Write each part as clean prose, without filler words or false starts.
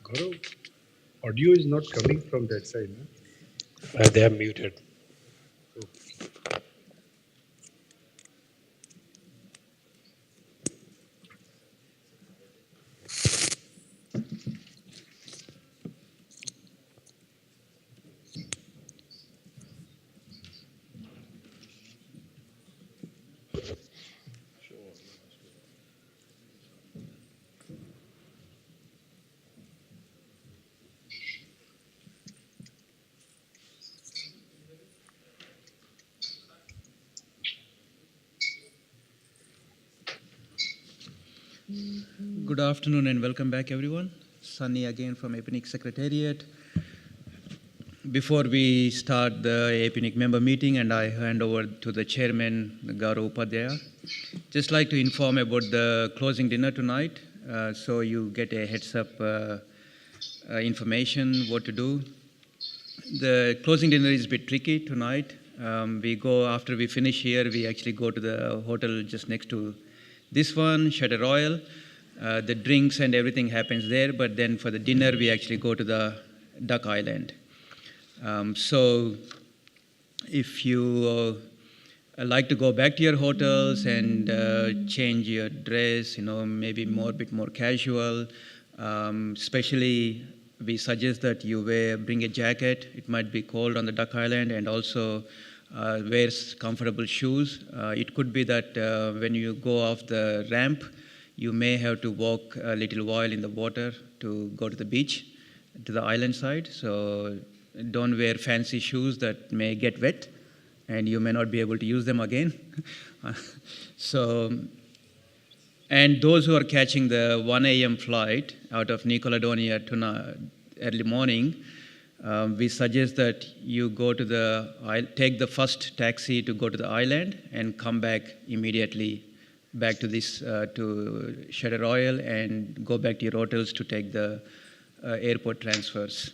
Gaurav, audio is not coming from that side. No? They are muted. So, Good afternoon and welcome back, everyone. Sunny again from Apnic Secretariat. Before we start the Apnic member meeting and I hand over to the chairman, Gaurav Upadhyaya, just like to inform about the closing dinner tonight, so you get a heads up information what to do. The closing dinner is a bit tricky tonight. We go after we finish here, we actually go to the hotel just next to this one, Shutter Royal. The drinks and everything happens there, but then for the dinner, we actually go to the Duck Island. So if you like to go back to your hotels and change your dress, maybe bit more casual, especially we suggest that you bring a jacket. It might be cold on the Duck Island, and also wear comfortable shoes. It could be that when you go off the ramp, you may have to walk a little while in the water to go to the beach, to the island side. So don't wear fancy shoes that may get wet, and you may not be able to use them again. And those who are catching the 1 a.m. flight out of New Caledonia tonight, early morning, we suggest that you take the first taxi to go to the island and come back immediately back to to Shutter Royal and go back to your hotels to take the airport transfers.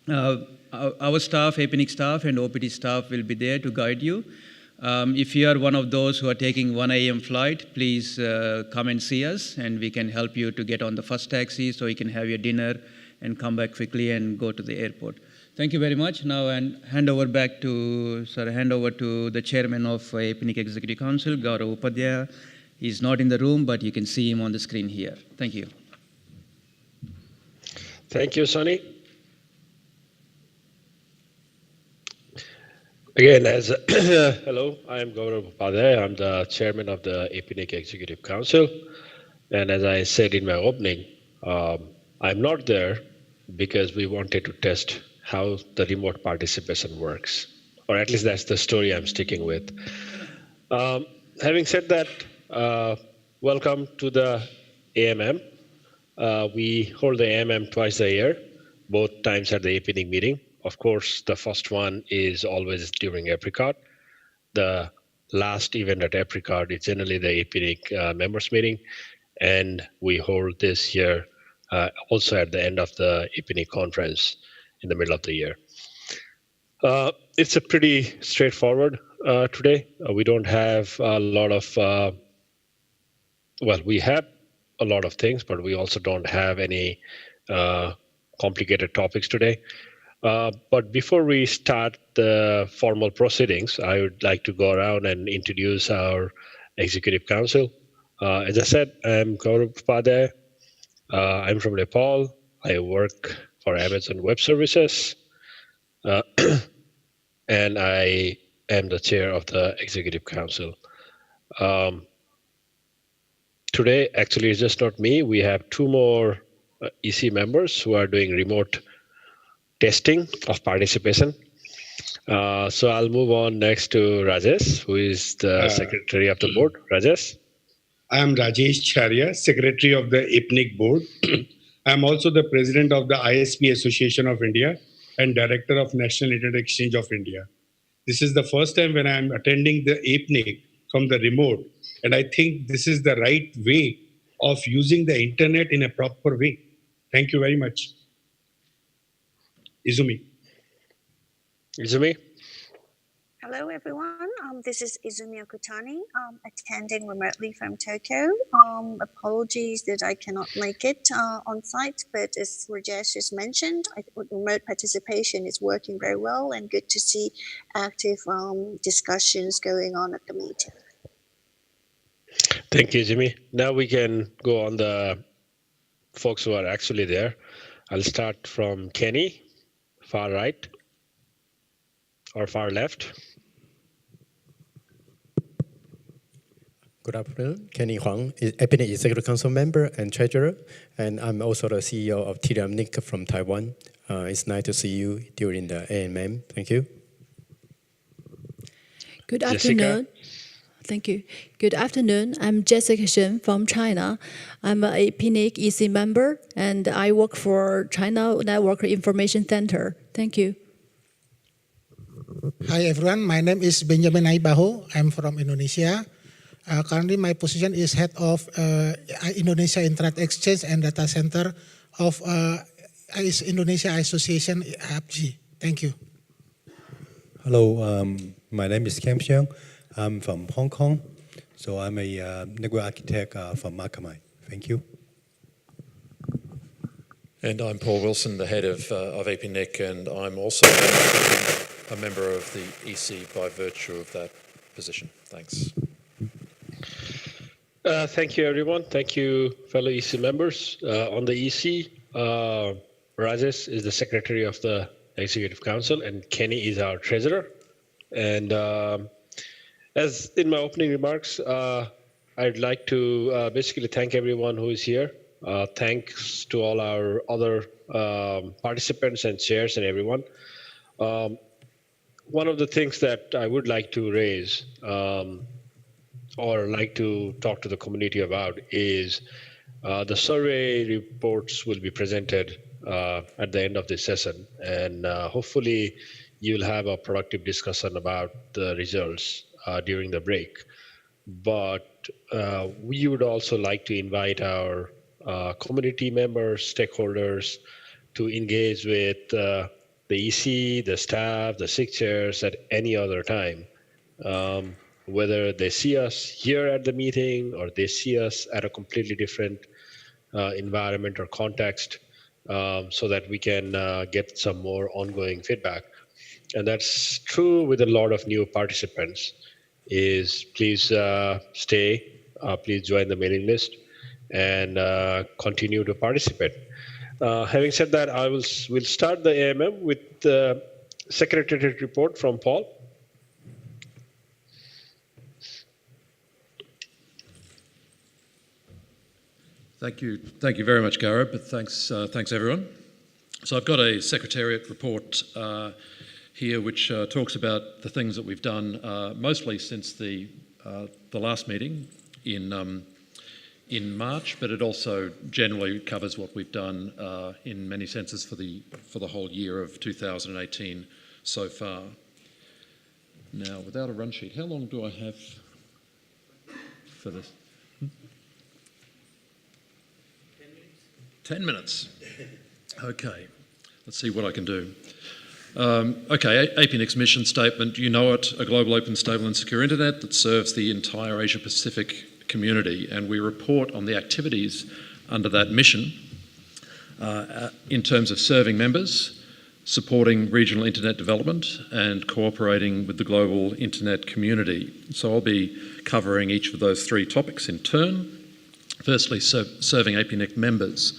Our staff, Apnic staff and OPT staff will be there to guide you. If you are one of those who are taking 1 a.m. flight, please come and see us, and we can help you to get on the first taxi so you can have your dinner and come back quickly and go to the airport. Thank you very much. Now, and hand over to the chairman of Apnic Executive Council, Gaurav Upadhyaya. He's not in the room, but you can see him on the screen here. Thank you. Thank you, Sunny. Again, hello, I am Gaurav Upadhyaya. I'm the chairman of the Apnic Executive Council. And as I said in my opening, I'm not there because we wanted to test how the remote participation works, or at least that's the story I'm sticking with. Having said that, welcome to the AMM. We hold the AMM twice a year, both times at the Apnic meeting. Of course, the first one is always during Apricot. The last event at Apricot is generally the Apnic members meeting, and we hold this year also at the end of the Apnic conference in the middle of the year. It's a pretty straightforward today. We don't have a lot of, we have a lot of things, but we also don't have any complicated topics today. But before we start the formal proceedings, I would like to go around and introduce our Executive Council. As I said, I'm Gaurav Upadhyaya. I'm from Nepal. I work for Amazon Web Services. And I am the chair of the Executive Council. Today, actually, it's just not me. We have two more EC members who are doing remote testing of participation. So I'll move on next to Rajesh, who is the secretary of the board. Rajesh? I am Rajesh Charya, secretary of the Apnic board. I am also the president of the ISP Association of India and director of National Internet Exchange of India. This is the first time when I am attending the Apnic from the remote, and I think this is the right way of using the internet in a proper way. Thank you very much. Izumi. Izumi? Hello, everyone. This is Izumi Okutani, attending remotely from Tokyo. Apologies that I cannot make it on site, but as Rajesh just mentioned, remote participation is working very well and good to see active discussions going on at the meeting. Thank you, Jimmy. Now we can go on the folks who are actually there. I'll start from Kenny, far right or far left. Good afternoon. Kenny Huang, Apnic Executive Council member and treasurer, and I'm also the CEO of Apnic from Taiwan. It's nice to see you during the AMM. Thank you. Good Jessica. afternoon. Thank you. Good afternoon. I'm Jessica Shen from China. I'm an Apnic EC member, and I work for China Network Information Center. Thank you. Hi everyone, my name is Benjamin Aibaho. I'm from Indonesia. Currently my position is head of Indonesia Internet Exchange and Data Center of Indonesia Association APG. Thank you. Hello, my name is Kem Xiang. I'm from Hong Kong. So I'm a network architect from Akamai. Thank you. And I'm Paul Wilson, the head of Apnic, and I'm also a member of the EC by virtue of that position. Thanks. Thank you, everyone. Thank you, fellow EC members. On the EC, Rajesh is the secretary of the Executive Council, and Kenny is our treasurer. And as in my opening remarks, I'd like to basically thank everyone who is here. Thanks to all our other participants and chairs and everyone. One of the things that I would like to raise or like to talk to the community about is the survey reports will be presented at the end of this session, and hopefully you'll have a productive discussion about the results during the break. But we would also like to invite our community members, stakeholders to engage with the EC, the staff, the SIG chairs at any other time. Whether they see us here at the meeting or they see us at a completely different environment or context, so that we can get some more ongoing feedback. And that's true with a lot of new participants, is please stay, please join the mailing list and continue to participate. Having said that, we'll start the AMM with the Secretariat report from Paul. Thank you very much, Gaurav, but thanks everyone. So I've got a Secretariat report here which talks about the things that we've done mostly since the last meeting in March, but it also generally covers what we've done in many senses for the whole year of 2018 so far. Now, without a run sheet, how long do I have for this? 10 minutes. Okay, let's see what I can do. Okay, Apnic's mission statement, you know it, a global, open, stable and secure internet that serves the entire Asia-Pacific community, and we report on the activities under that mission in terms of serving members, supporting regional internet development and cooperating with the global internet community. So I'll be covering each of those three topics in turn. Firstly, serving Apnic members.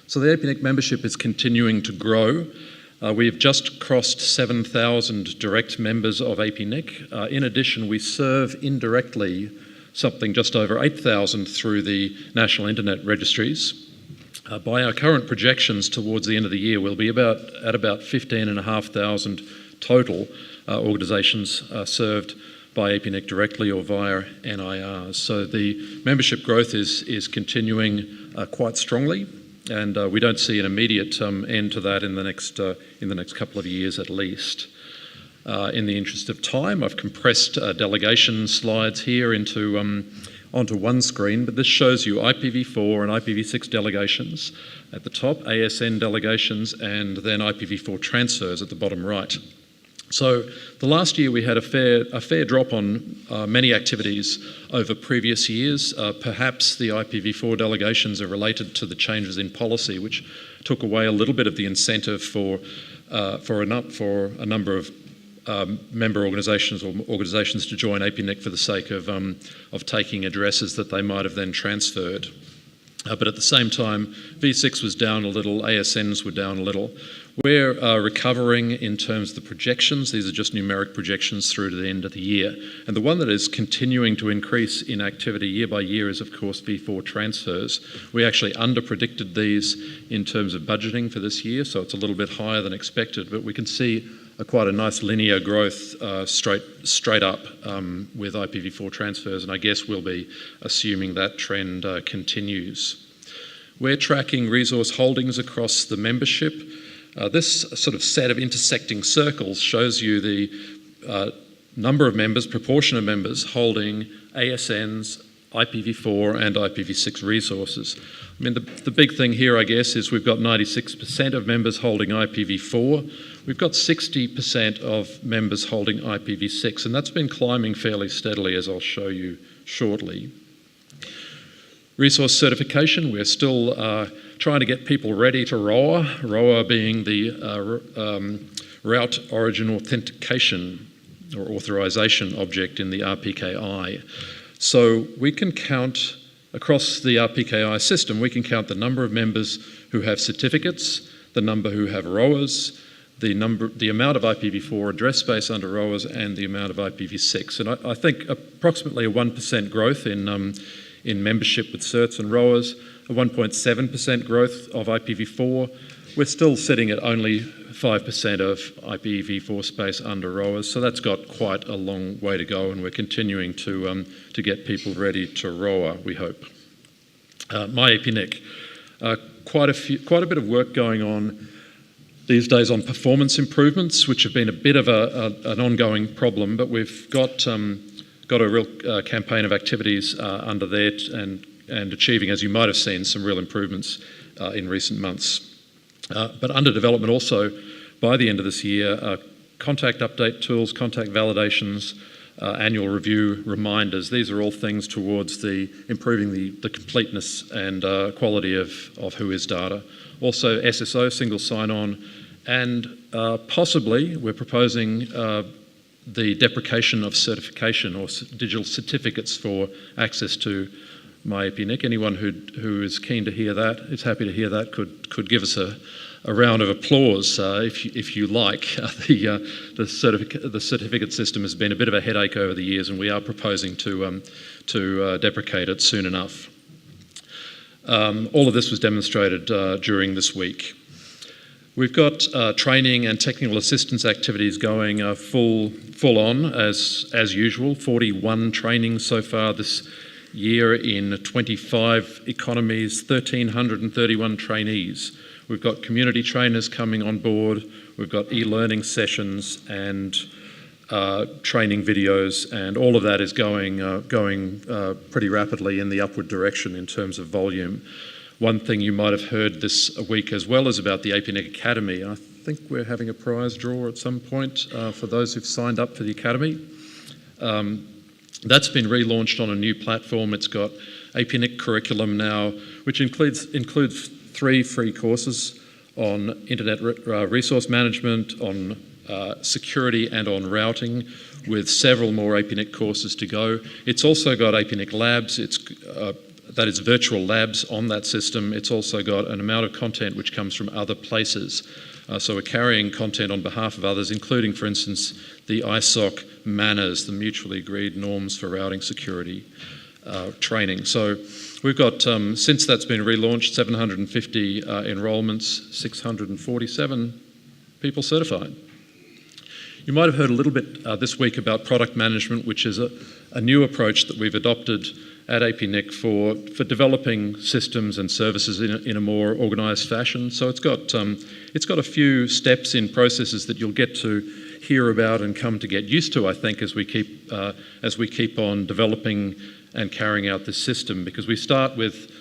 So the Apnic membership is continuing to grow. We've just crossed 7,000 direct members of Apnic. In addition, we serve indirectly something just over 8,000 through the national internet registries. By our current projections towards the end of the year, we'll be at about 15,500 total organisations served by Apnic directly or via NIRs. So the membership growth is continuing quite strongly, and we don't see an immediate end to that in the next couple of years at least. In the interest of time, I've compressed delegation slides here onto one screen, but this shows you IPv4 and IPv6 delegations at the top, ASN delegations, and then IPv4 transfers at the bottom right. So the last year we had a fair drop on many activities over previous years. Perhaps the IPv4 delegations are related to the changes in policy, which took away a little bit of the incentive for a number of member organisations or organisations to join Apnic for the sake of taking addresses that they might have then transferred. But at the same time, V6 was down a little, ASNs were down a little. We're recovering in terms of the projections. These are just numeric projections through to the end of the year. And the one that is continuing to increase in activity year by year is, of course, V4 transfers. We actually under-predicted these in terms of budgeting for this year, so it's a little bit higher than expected, but we can see quite a nice linear growth straight up with IPv4 transfers, and I guess we'll be assuming that trend continues. We're tracking resource holdings across the membership. This sort of set of intersecting circles shows you the number of members, proportion of members holding ASNs, IPv4 and IPv6 resources. I mean, the big thing here, I guess, is we've got 96% of members holding IPv4. We've got 60% of members holding IPv6, and that's been climbing fairly steadily, as I'll show you shortly. Resource certification, we're still trying to get people ready to ROA, ROA being the Route Origin Authentication or Authorization object in the RPKI. So we can count, across the RPKI system, we can count the number of members who have certificates, the number who have ROAs, the amount of IPv4 address space under ROAs, and the amount of IPv6. And I think approximately a 1% growth in membership with certs and ROAs, a 1.7% growth of IPv4. We're still sitting at only 5% of IPv4 space under ROAs, so that's got quite a long way to go, and we're continuing to get people ready to ROA, we hope. My Apnic, quite a bit of work going on these days on performance improvements, which have been a bit of an ongoing problem, but we've got a real campaign of activities under there and achieving, as you might have seen, some real improvements in recent months. But under development also, by the end of this year, contact update tools, contact validations, annual review reminders. These are all things towards improving the completeness and quality of WHOIS data. Also SSO, single sign-on, and possibly we're proposing the deprecation of certification or digital certificates for access to My Apnic. Anyone who is keen to hear that, is happy to hear that, could give us a round of applause if you like. The certificate system has been a bit of a headache over the years, and we are proposing to deprecate it soon enough. All of this was demonstrated during this week. We've got training and technical assistance activities going full on as usual. 41 trainings so far this year in 25 economies, 1,331 trainees. We've got community trainers coming on board. We've got e-learning sessions and training videos, and all of that is going pretty rapidly in the upward direction in terms of volume. One thing you might have heard this week as well is about the Apnic Academy. I think we're having a prize draw at some point for those who've signed up for the Academy. That's been relaunched on a new platform. It's got Apnic curriculum now, which includes 3 free courses on internet resource management, on security and on routing, with several more Apnic courses to go. It's also got Apnic Labs. That is virtual labs on that system. It's also got an amount of content which comes from other places. So we're carrying content on behalf of others, including, for instance, the ISOC manners, the mutually agreed norms for routing security training. So we've got, since that's been relaunched, 750 enrolments, 647 people certified. You might have heard a little bit this week about product management, which is a new approach that we've adopted at Apnic for developing systems and services in a more organised fashion. So it's got a few steps in processes that you'll get to hear about and come to get used to, I think, as we keep on developing and carrying out this system, because we start with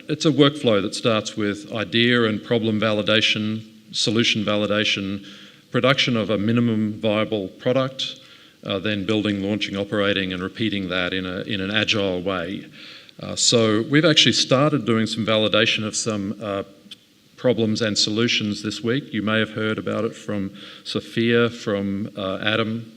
it's a workflow that starts with idea and problem validation, solution validation, production of a minimum viable product, then building, launching, operating, and repeating that in an agile way. So we've actually started doing some validation of some problems and solutions this week. You may have heard about it from Sophia, from Adam,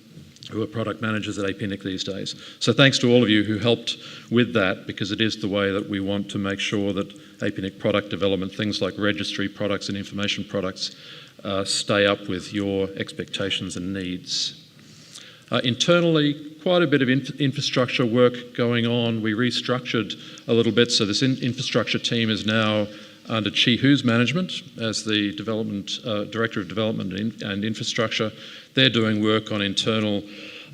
who are product managers at Apnic these days. So thanks to all of you who helped with that, because it is the way that we want to make sure that Apnic product development, things like registry products and information products, stay up with your expectations and needs. Internally, quite a bit of infrastructure work going on. We restructured a little bit, so this infrastructure team is now under Chi Hu's management as the Director of Development and Infrastructure. They're doing work on internal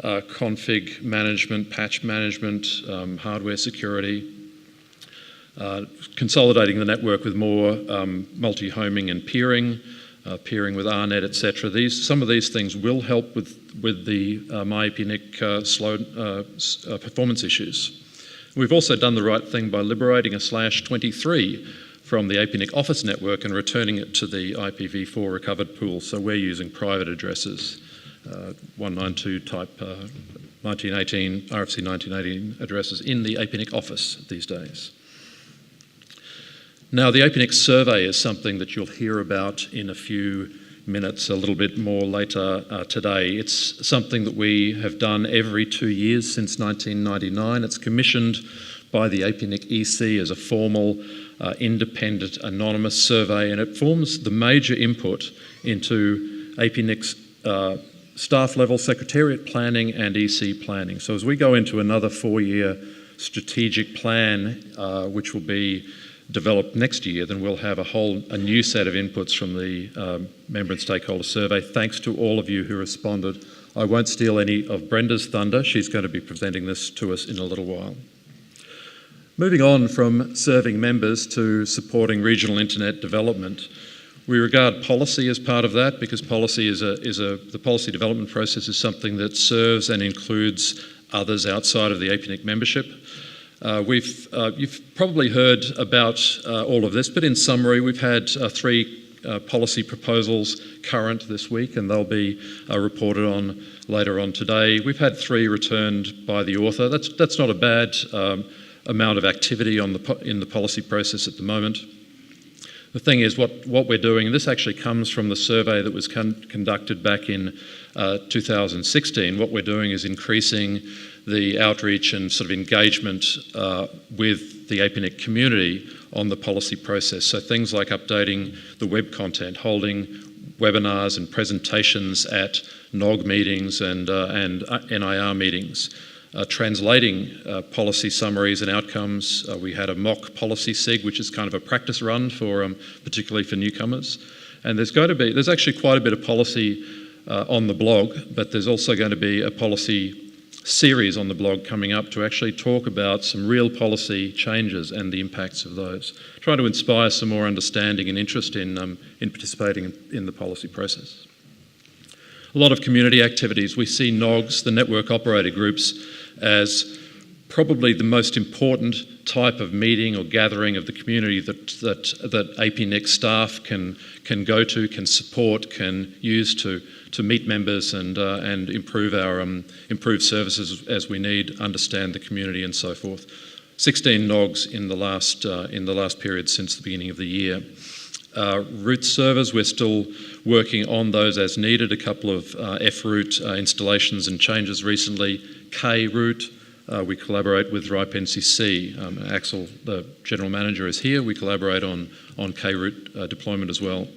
config management, patch management, hardware security, consolidating the network with more multi-homing and peering with RNet, etc. Some of these things will help with the MyAPNIC slow performance issues. We've also done the right thing by liberating a /23 from the Apnic Office network and returning it to the IPv4 recovered pool. So we're using private addresses, 192 type 1918, RFC 1918 addresses in the Apnic Office these days. Now, the Apnic survey is something that you'll hear about in a few minutes, a little bit more later today. It's something that we have done every 2 years since 1999. It's commissioned by the Apnic EC as a formal, independent, anonymous survey, and it forms the major input into Apnic's staff level secretariat planning and EC planning. So as we go into another 4-year strategic plan, which will be developed next year, then we'll have a new set of inputs from the member and stakeholder survey. Thanks to all of you who responded. I won't steal any of Brenda's thunder. She's going to be presenting this to us in a little while. Moving on from serving members to supporting regional internet development, we regard policy as part of that, because policy the policy development process is something that serves and includes others outside of the Apnic membership. You've probably heard about all of this, but in summary, we've had 3 policy proposals current this week, and they'll be reported on later on today. We've had 3 returned by the author. That's not a bad amount of activity in the policy process at the moment. The thing is, what we're doing, and this actually comes from the survey that was conducted back in 2016, what we're doing is increasing the outreach and sort of engagement with the Apnic community on the policy process. So things like updating the web content, holding webinars and presentations at NOG meetings and NIR meetings, translating policy summaries and outcomes. We had a mock policy SIG, which is kind of a practice run for particularly for newcomers. And there's actually quite a bit of policy on the blog, but there's also going to be a policy series on the blog coming up to actually talk about some real policy changes and the impacts of those. Try to inspire some more understanding and interest in participating in the policy process. A lot of community activities. We see NOGs, the network operator groups, as probably the most important type of meeting or gathering of the community that Apnic staff can go to, can support, can use to meet members and improve improve services as we need, understand the community and so forth. 16 NOGs in the last period since the beginning of the year. Root servers, we're still working on those as needed. A couple of F-root installations and changes recently. K-root, we collaborate with RIPE NCC. Axel, the general manager, is here. We collaborate on K-root deployment as well.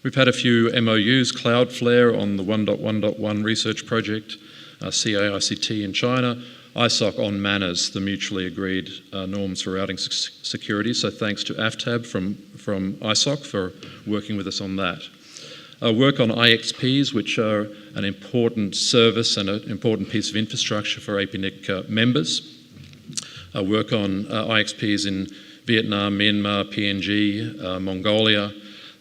We've had a few MOUs, Cloudflare on the 1.1.1 research project, CAICT in China, ISOC on manners, the mutually agreed norms for routing security. So thanks to AFTAB from ISOC for working with us on that. Work on IXPs, which are an important service and an important piece of infrastructure for Apnic members. Work on IXPs in Vietnam, Myanmar, PNG, Mongolia.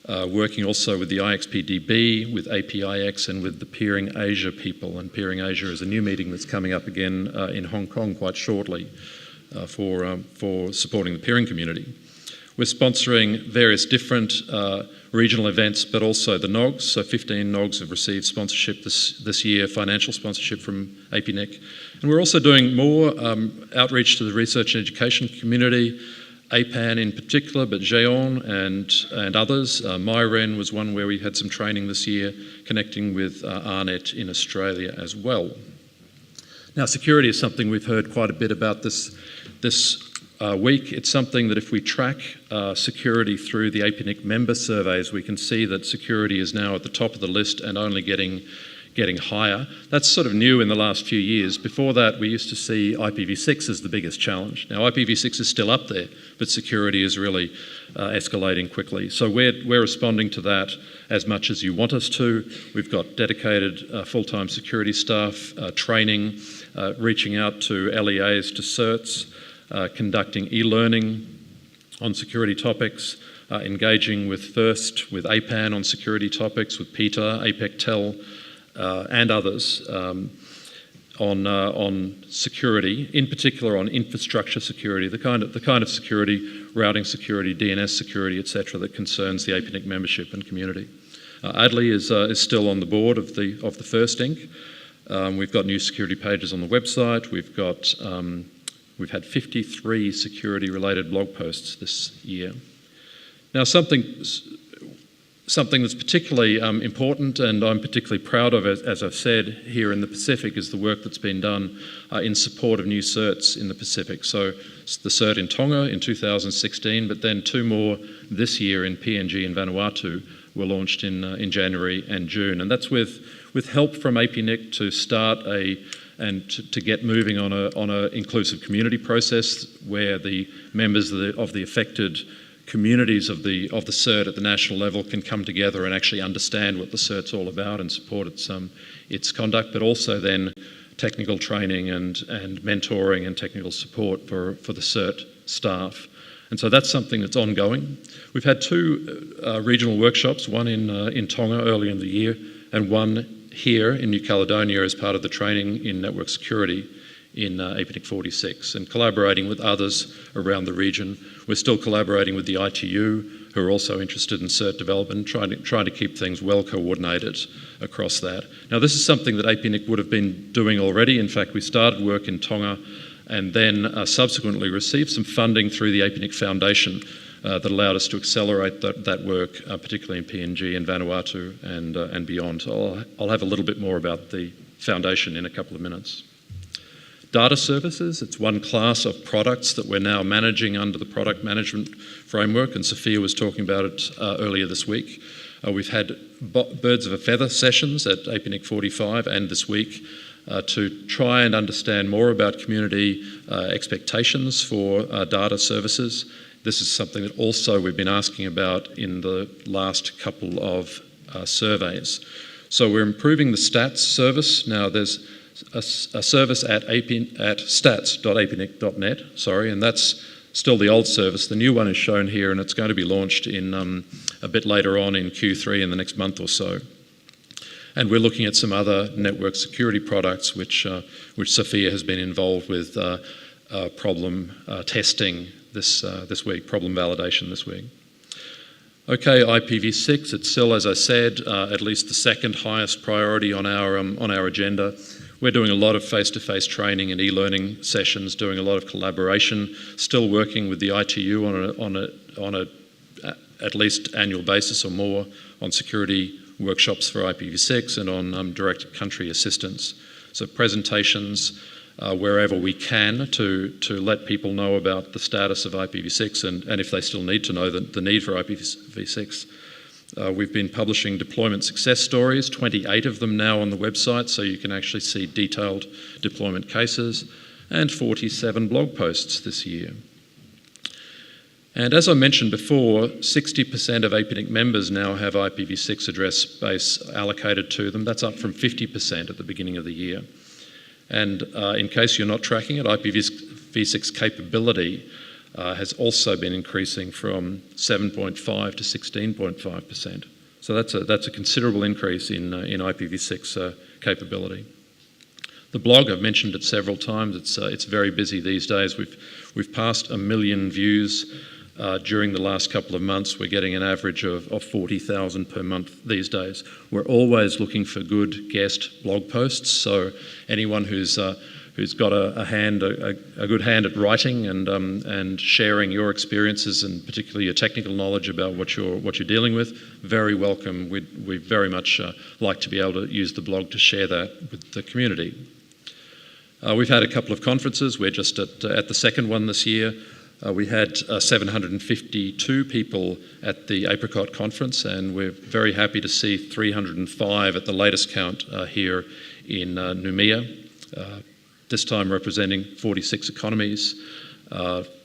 Working also with the IXPDB, with APIX, and with the Peering Asia people. And Peering Asia is a new meeting that's coming up again in Hong Kong quite shortly for supporting the peering community. We're sponsoring various different regional events, but also the NOGs. So 15 NOGs have received sponsorship this year, financial sponsorship from Apnic. And we're also doing more outreach to the research and education community, APAN in particular, but GEON and others. MyRen was one where we had some training this year, connecting with ARNet in Australia as well. Now, security is something we've heard quite a bit about this week. It's something that if we track security through the Apnic member surveys, we can see that security is now at the top of the list and only getting higher. That's sort of new in the last few years. Before that, we used to see IPv6 as the biggest challenge. Now, IPv6 is still up there, but security is really escalating quickly. So we're responding to that as much as you want us to. We've got dedicated full-time security staff, training, reaching out to LEAs, to certs, conducting e-learning on security topics, engaging with FIRST, with APAN on security topics, with PETA, APEC-TEL, and others on security, in particular on infrastructure security, the kind of security, routing security, DNS security, etc., that concerns the Apnic membership and community. Adley is still on the board of the FIRST Inc. We've got new security pages on the website. We've had 53 security-related blog posts this year. Now, something that's particularly important and I'm particularly proud of, as I've said, here in the Pacific, is the work that's been done in support of new certs in the Pacific. So the cert in Tonga in 2016, but then 2 more this year in PNG and Vanuatu were launched in January and June. And that's with help from Apnic to start and to get moving on a inclusive community process where the members of the affected communities of the cert at the national level can come together and actually understand what the cert's all about and support its conduct, but also then technical training and mentoring and technical support for the cert staff. And so that's something that's ongoing. We've had 2 regional workshops, one in Tonga early in the year and one here in New Caledonia as part of the training in network security in Apnic 46, and collaborating with others around the region. We're still collaborating with the ITU, who are also interested in cert development, trying to keep things well coordinated across that. Now, this is something that Apnic would have been doing already. In fact, we started work in Tonga and then subsequently received some funding through the Apnic Foundation that allowed us to accelerate that work, particularly in PNG and Vanuatu and beyond. So I'll have a little bit more about the foundation in a couple of minutes. Data services, it's one class of products that we're now managing under the product management framework, and Sophia was talking about it earlier this week. We've had birds of a feather sessions at Apnic 45 and this week to try and understand more about community expectations for data services. This is something that also we've been asking about in the last couple of surveys. So we're improving the stats service. Now there's a service at stats.apnic.net, and that's still the old service. The new one is shown here, and it's going to be launched in a bit later on in Q3 in the next month or so. And we're looking at some other network security products, which Sophia has been involved with problem testing this week, problem validation this week. Okay, IPv6, it's still, as I said, at least the second highest priority on our agenda. We're doing a lot of face-to-face training and e-learning sessions, doing a lot of collaboration, still working with the ITU on a at least annual basis or more on security workshops for IPv6 and on direct country assistance. So presentations wherever we can to let people know about the status of IPv6 and if they still need to know the need for IPv6. We've been publishing deployment success stories, 28 of them now on the website, so you can actually see detailed deployment cases, and 47 blog posts this year. And as I mentioned before, 60% of Apnic members now have IPv6 address space allocated to them. That's up from 50% at the beginning of the year. And in case you're not tracking it, IPv6 capability has also been increasing from 7.5 to 16.5%. So that's a considerable increase in IPv6 capability. The blog, I've mentioned it several times. It's very busy these days. We've passed 1 million views during the last couple of months, we're getting an average of 40,000 per month these days. We're always looking for good guest blog posts, so anyone who's got a good hand at writing and sharing your experiences and particularly your technical knowledge about what you're dealing with, very welcome. We very much like to be able to use the blog to share that with the community. We've had a couple of conferences. We're just at the second one this year. We had 752 people at the Apricot conference, and we're very happy to see 305 at the latest count here in Noumea, this time representing 46 economies,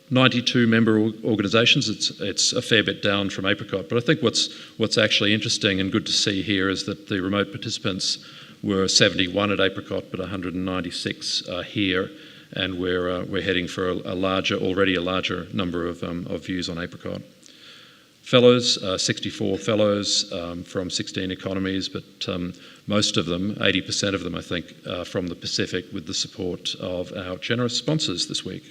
92 member organisations. It's a fair bit down from Apricot, but I think what's actually interesting and good to see here is that the remote participants were 71 at Apricot, but 196 here. And we're heading for already a larger number of views on Apricot. Fellows, 64 fellows from 16 economies, but most of them, 80% of them, I think, from the Pacific, with the support of our generous sponsors this week.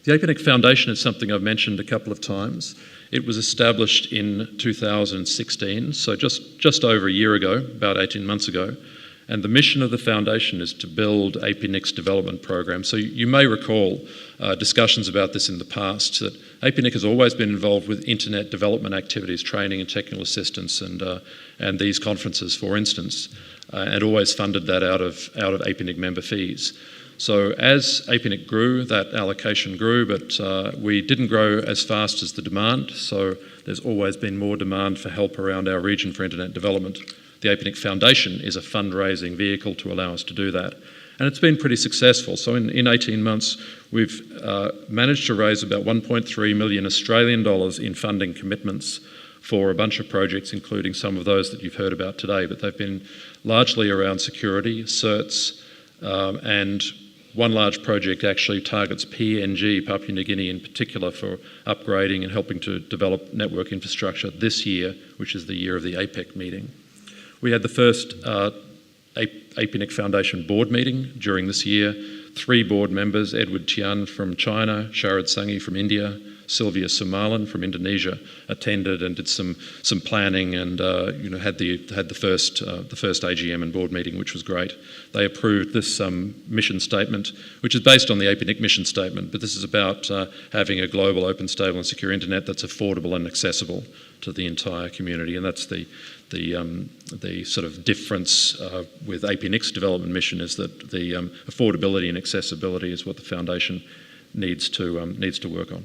The Apnic Foundation is something I've mentioned a couple of times. It was established in 2016, so just over a year ago, about 18 months ago. And the mission of the foundation is to build Apnic's development program. So you may recall discussions about this in the past, that Apnic has always been involved with internet development activities, training and technical assistance, and these conferences, for instance, and always funded that out of Apnic member fees. So as Apnic grew, that allocation grew, but we didn't grow as fast as the demand. So there's always been more demand for help around our region for internet development. The Apnic Foundation is a fundraising vehicle to allow us to do that. And it's been pretty successful. So in 18 months, we've managed to raise about 1.3 million Australian dollars in funding commitments for a bunch of projects, including some of those that you've heard about today. But they've been largely around security, certs, and one large project actually targets PNG, Papua New Guinea in particular, for upgrading and helping to develop network infrastructure this year, which is the year of the APEC meeting. We had the first Apnic Foundation board meeting during this year. 3 board members, Edward Tian from China, Sharad Sanghi from India, Sylvia Sumalan from Indonesia, attended and did some planning and had the first AGM and board meeting, which was great. They approved this mission statement, which is based on the Apnic mission statement, but this is about having a global, open, stable and secure internet that's affordable and accessible to the entire community, and that's the sort of difference with Apnic's development mission, is that the affordability and accessibility is what the foundation needs to work on.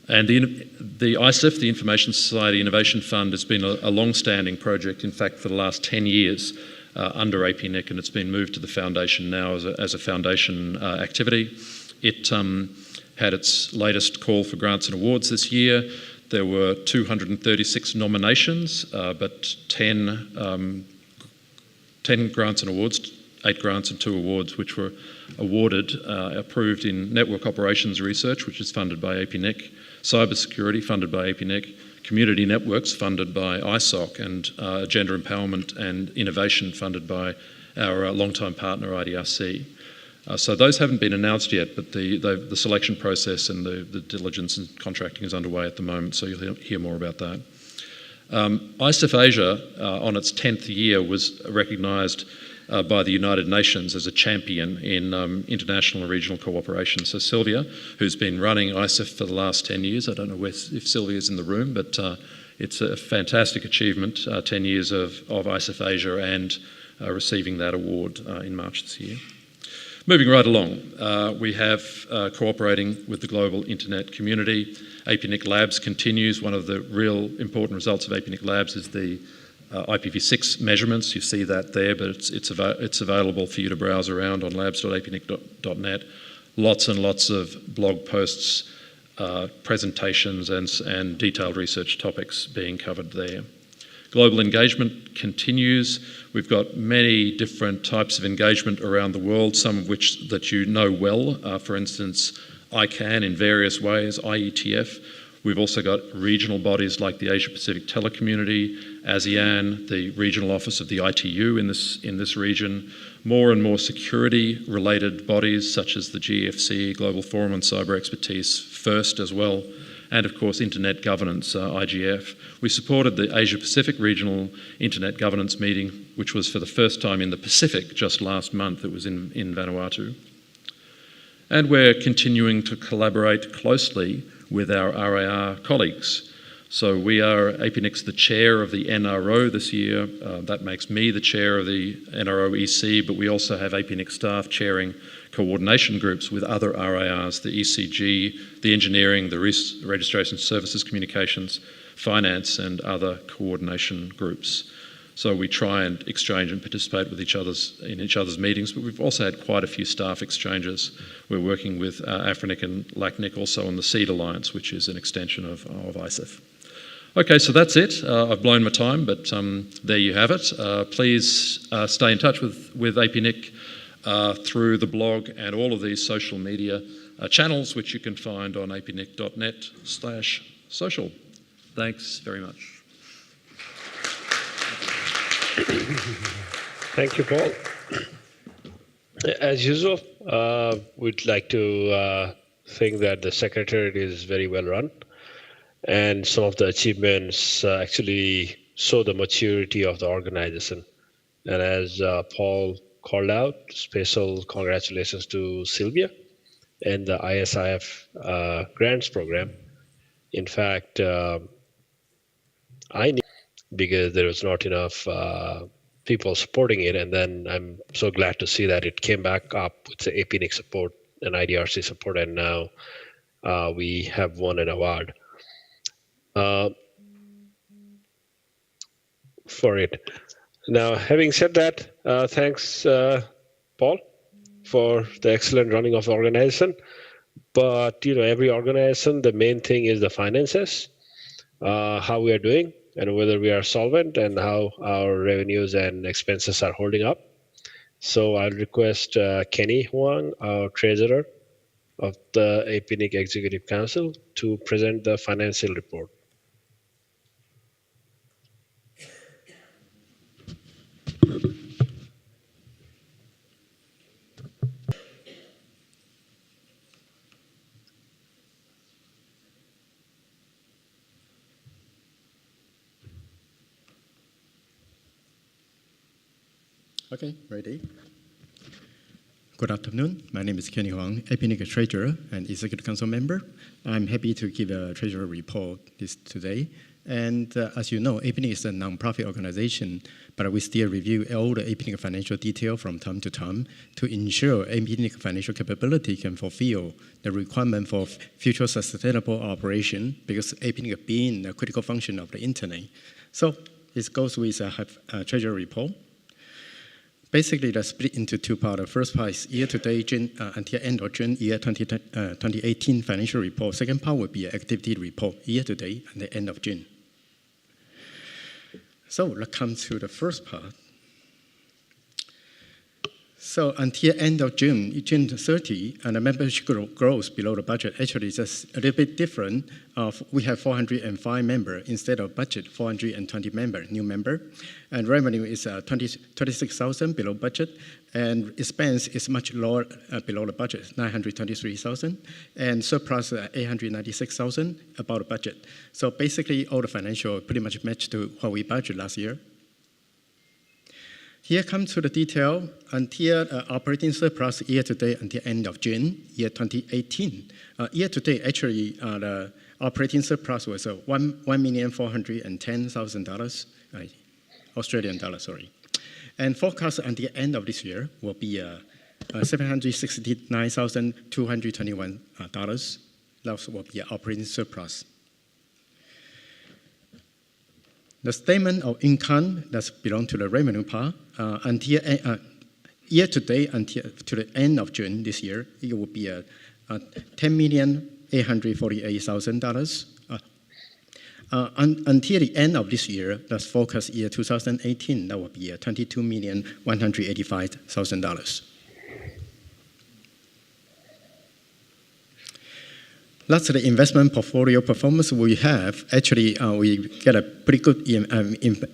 And the ISIF, the Information Society Innovation Fund, has been a long-standing project, in fact, for the last 10 years under Apnic, and it's been moved to the foundation now as a foundation activity. It had its latest call for grants and awards this year. There were 236 nominations, but 10 grants and awards, 8 grants and 2 awards, which were awarded, approved in network operations research, which is funded by Apnic, cybersecurity funded by Apnic, community networks funded by ISOC, and gender empowerment and innovation funded by our longtime partner IDRC. So those haven't been announced yet, but the selection process and the diligence and contracting is underway at the moment, so you'll hear more about that. ISIF Asia, on its 10th year, was recognised by the United Nations as a champion in international and regional cooperation. So Sylvia, who's been running ISIF for the last 10 years, I don't know if Sylvia's in the room, but it's a fantastic achievement, 10 years of ISIF Asia, and receiving that award in March this year. Moving right along, we have cooperating with the global internet community. Apnic Labs continues. One of the real important results of Apnic Labs is the IPv6 measurements. You see that there, but it's available for you to browse around on labs.apnic.net. Lots and lots of blog posts, presentations and detailed research topics being covered there. Global engagement continues. We've got many different types of engagement around the world, some of which that you know well. For instance, ICANN in various ways, IETF. We've also got regional bodies like the Asia Pacific Telecommunity, ASEAN, the regional office of the ITU in this region, more and more security-related bodies such as the GFC, Global Forum on Cyber Expertise, FIRST as well, and of course Internet Governance, IGF. We supported the Asia Pacific Regional Internet Governance meeting, which was for the first time in the Pacific just last month. It was in Vanuatu. And we're continuing to collaborate closely with our RAR colleagues. So we are, APNIC's the chair of the NRO this year. That makes me the chair of the NRO EC, but we also have APNIC staff chairing coordination groups with other RARs, the ECG, the engineering, the registration services, communications, finance, and other coordination groups. So we try and exchange and participate with in each other's meetings, but we've also had quite a few staff exchanges. We're working with Apnic and LACNIC also on the SEED Alliance, which is an extension of ISEF. Okay, so that's it. I've blown my time, but there you have it. Please stay in touch with APNIC through the blog and all of these social media channels, which you can find on apnic.net/social. Thanks very much. Thank you, Paul. As usual, we'd like to think that the Secretariat is very well run, and some of the achievements actually show the maturity of the organization. And as Paul called out, special congratulations to Sylvia and the ISIF grants program. In fact, I need, because there was not enough people supporting it, and then I'm so glad to see that it came back up with the APNIC support and IDRC support, and now we have won an award for it. Now, having said that, thanks, Paul, for the excellent running of the organization. But every organization, the main thing is the finances, how we are doing, and whether we are solvent, and how our revenues and expenses are holding up. So I'll request Kenny Huang, our treasurer of the APNIC Executive Council, to present the financial report. Okay, ready? Good afternoon. My name is Kenny Huang, APNIC Treasurer and Executive Council member. I'm happy to give a Treasury report today. And as you know, APNIC is a nonprofit organization, but we still review all the APNIC financial detail from time to time to ensure APNIC financial capability can fulfill the requirement for future sustainable operation, because APNIC being a critical function of the internet. So this goes with a Treasury report. Basically, they're split into two parts. The first part is year-to-date June until end of June year 2018 financial report. Second part will be an activity report year-to-date and the end of June. So let's come to the first part. So until end of June 30, and the membership growth below the budget actually is just a little bit different. We have 405 members instead of budget, 420 members, new member. And revenue is 26,000 below budget, and expense is much lower below the budget, 923,000, and surplus 896,000 above the budget. So basically, all the financial pretty much matched to what we budgeted last year. Here comes to the detail until operating surplus year-to-date until end of June, year 2018. Year-to-date, actually, the operating surplus was $1,410,000, Australian dollar, sorry. And forecast until the end of this year will be $769,221. That will be operating surplus. The statement of income that belongs to the revenue part, until year-to-date until to the end of June this year, it will be $10,848,000. Until the end of this year, that's forecast year 2018, that will be $22,185,000. That's the investment portfolio performance we have. Actually, we get a pretty good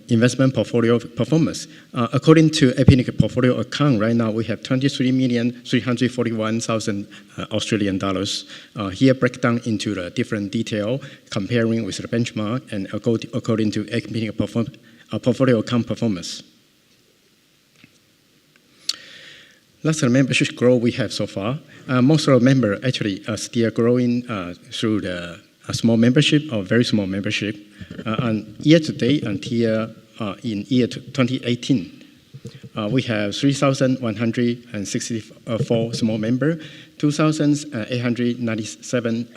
investment portfolio performance. According to Apnic portfolio account, right now we have 23,341,000 Australian dollars. Here breakdown into the different detail, comparing with the benchmark and according to Apnic portfolio account performance. That's the membership growth we have so far. Most of the members actually are still growing through the small membership or very small membership. And year to date until in year 2018, we have 3,164 small members, 2,897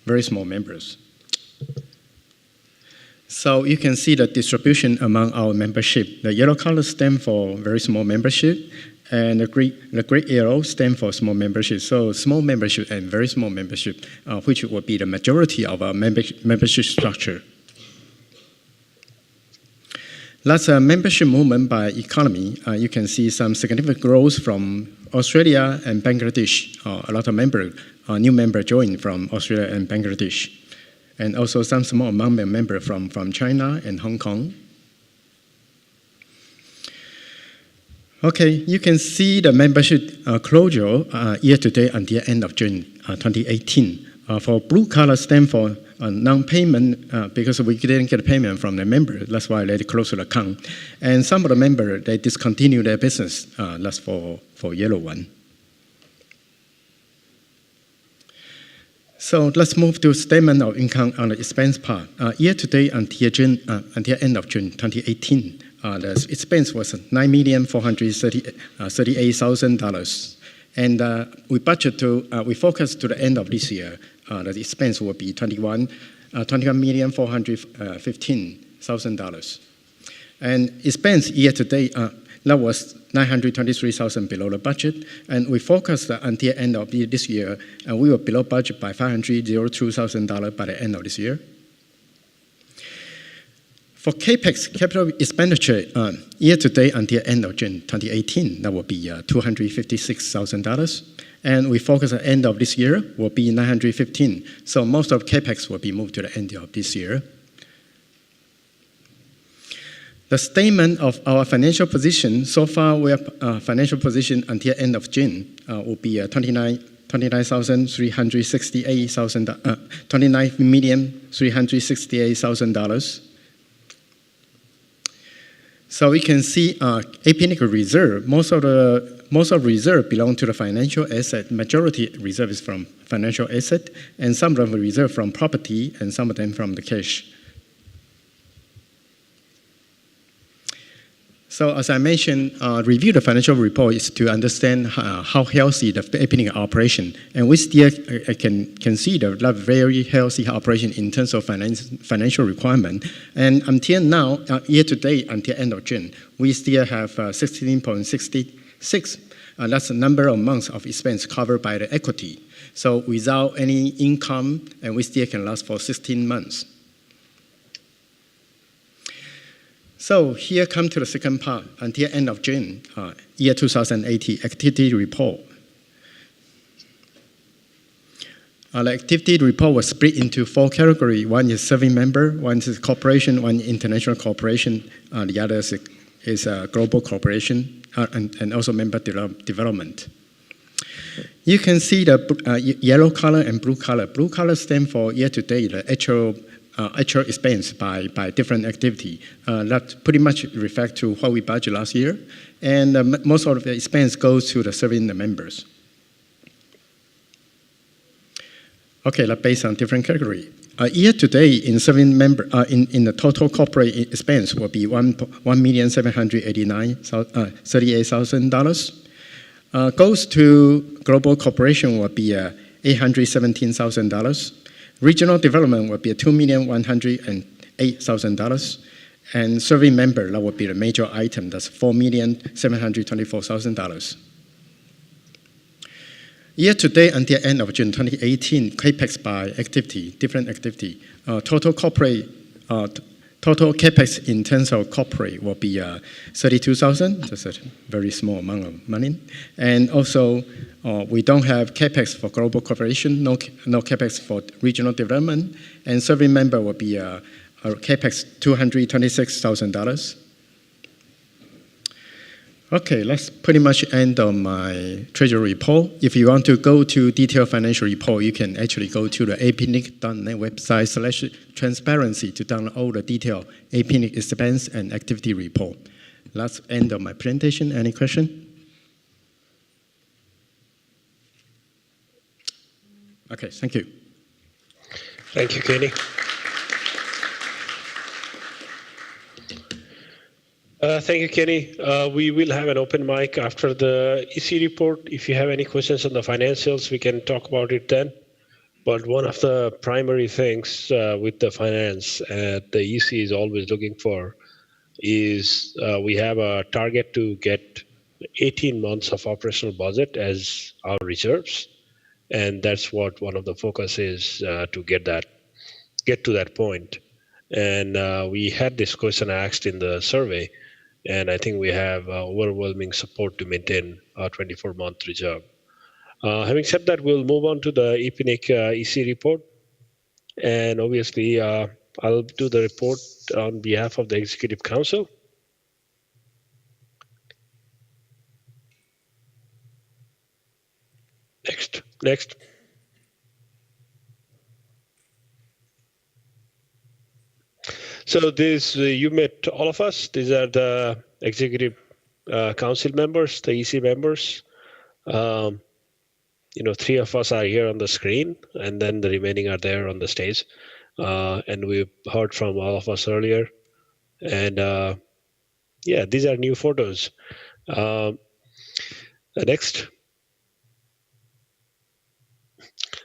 very small members. So you can see the distribution among our membership. The yellow color stands for very small membership, and the gray arrow stands for small membership. So small membership and very small membership, which will be the majority of our membership structure. That's a membership movement by economy. You can see some significant growth from Australia and Bangladesh. A lot of new members joined from Australia and Bangladesh. And also some small amount of members from China and Hong Kong. Okay, you can see the membership closure year to date until the end of June 2018. For blue color stand for non-payment because we didn't get a payment from the member. That's why they closed the account. And some of the members, they discontinue their business. That's for yellow one. So let's move to statement of income on the expense part. Year to date until end of June 2018. The expense was $9,438,000, and we focused to the end of this year. The expense will be $21,415,000, and expense year to date that was $923,000 below the budget, and we focused until end of this year, and we were below budget by $502,000 by the end of this year. For CAPEX, capital expenditure, year to date until end of June 2018, that will be $256,000. And we focus at the end of this year will be $915,000. So most of CAPEX will be moved to the end of this year. The statement of our financial position, so far we have financial position until end of June will be $29,368,000. So we can see Apnic reserve. Most of reserve belong to the financial asset. Majority reserve is from financial asset, and some of them reserve from property, and some of them from the cash. So as I mentioned, review the financial report is to understand how healthy the Apnic operation. And we still can see the very healthy operation in terms of financial requirement. And until now, year to date, until end of June, we still have 16.66. That's the number of months of expense covered by the equity. So without any income, and we still can last for 16 months. So here come to the second part, until end of June, year 2018, activity report. The activity report was split into 4 categories. One is serving member, one is corporation, one international corporation, the other is global corporation, and also member development. You can see the yellow color and blue color. Blue color stand for year to date, the actual expense by different activity. That pretty much reflect to what we budget last year. And most of the expense goes to the serving the members. Okay, that's based on different category. Year to date in serving member, in the total corporate expense will be $1,738,000. Goes to global corporation will be $817,000. Regional development will be $2,108,000, and serving member, that would be the major item, that's $4,724,000. Year to date until end of June 2018, CAPEX by activity, different activity. Total total capex in terms of corporate will be 32,000, just a very small amount of money. And also, we don't have capex for global cooperation, no capex for regional development, and serving member will be a capex $226,000. Okay, let's pretty much end on my treasury report. If you want to go to detailed financial report, you can actually go to the apnic.net website /transparency to download all the detailed Apnic expense and activity report. That's end of my presentation. Any question? Okay, thank you. Thank you, Kenny. Thank you, Kenny. We will have an open mic after the EC report. If you have any questions on the financials, we can talk about it then. But one of the primary things with the finance the EC is always looking for is we have a target to get 18 months of operational budget as our reserves. And that's what one of the focus is to get to that point. And we had this question asked in the survey. And I think we have overwhelming support to maintain our 24-month reserve. Having said that, we'll move on to the Apnic EC report. And obviously, I'll do the report on behalf of the Executive Council. Next. So this, you met all of us. These are the Executive Council members, the EC members. 3 of us are here on the screen, and then the remaining are there on the stage. And we've heard from all of us earlier. And these are new photos. Next.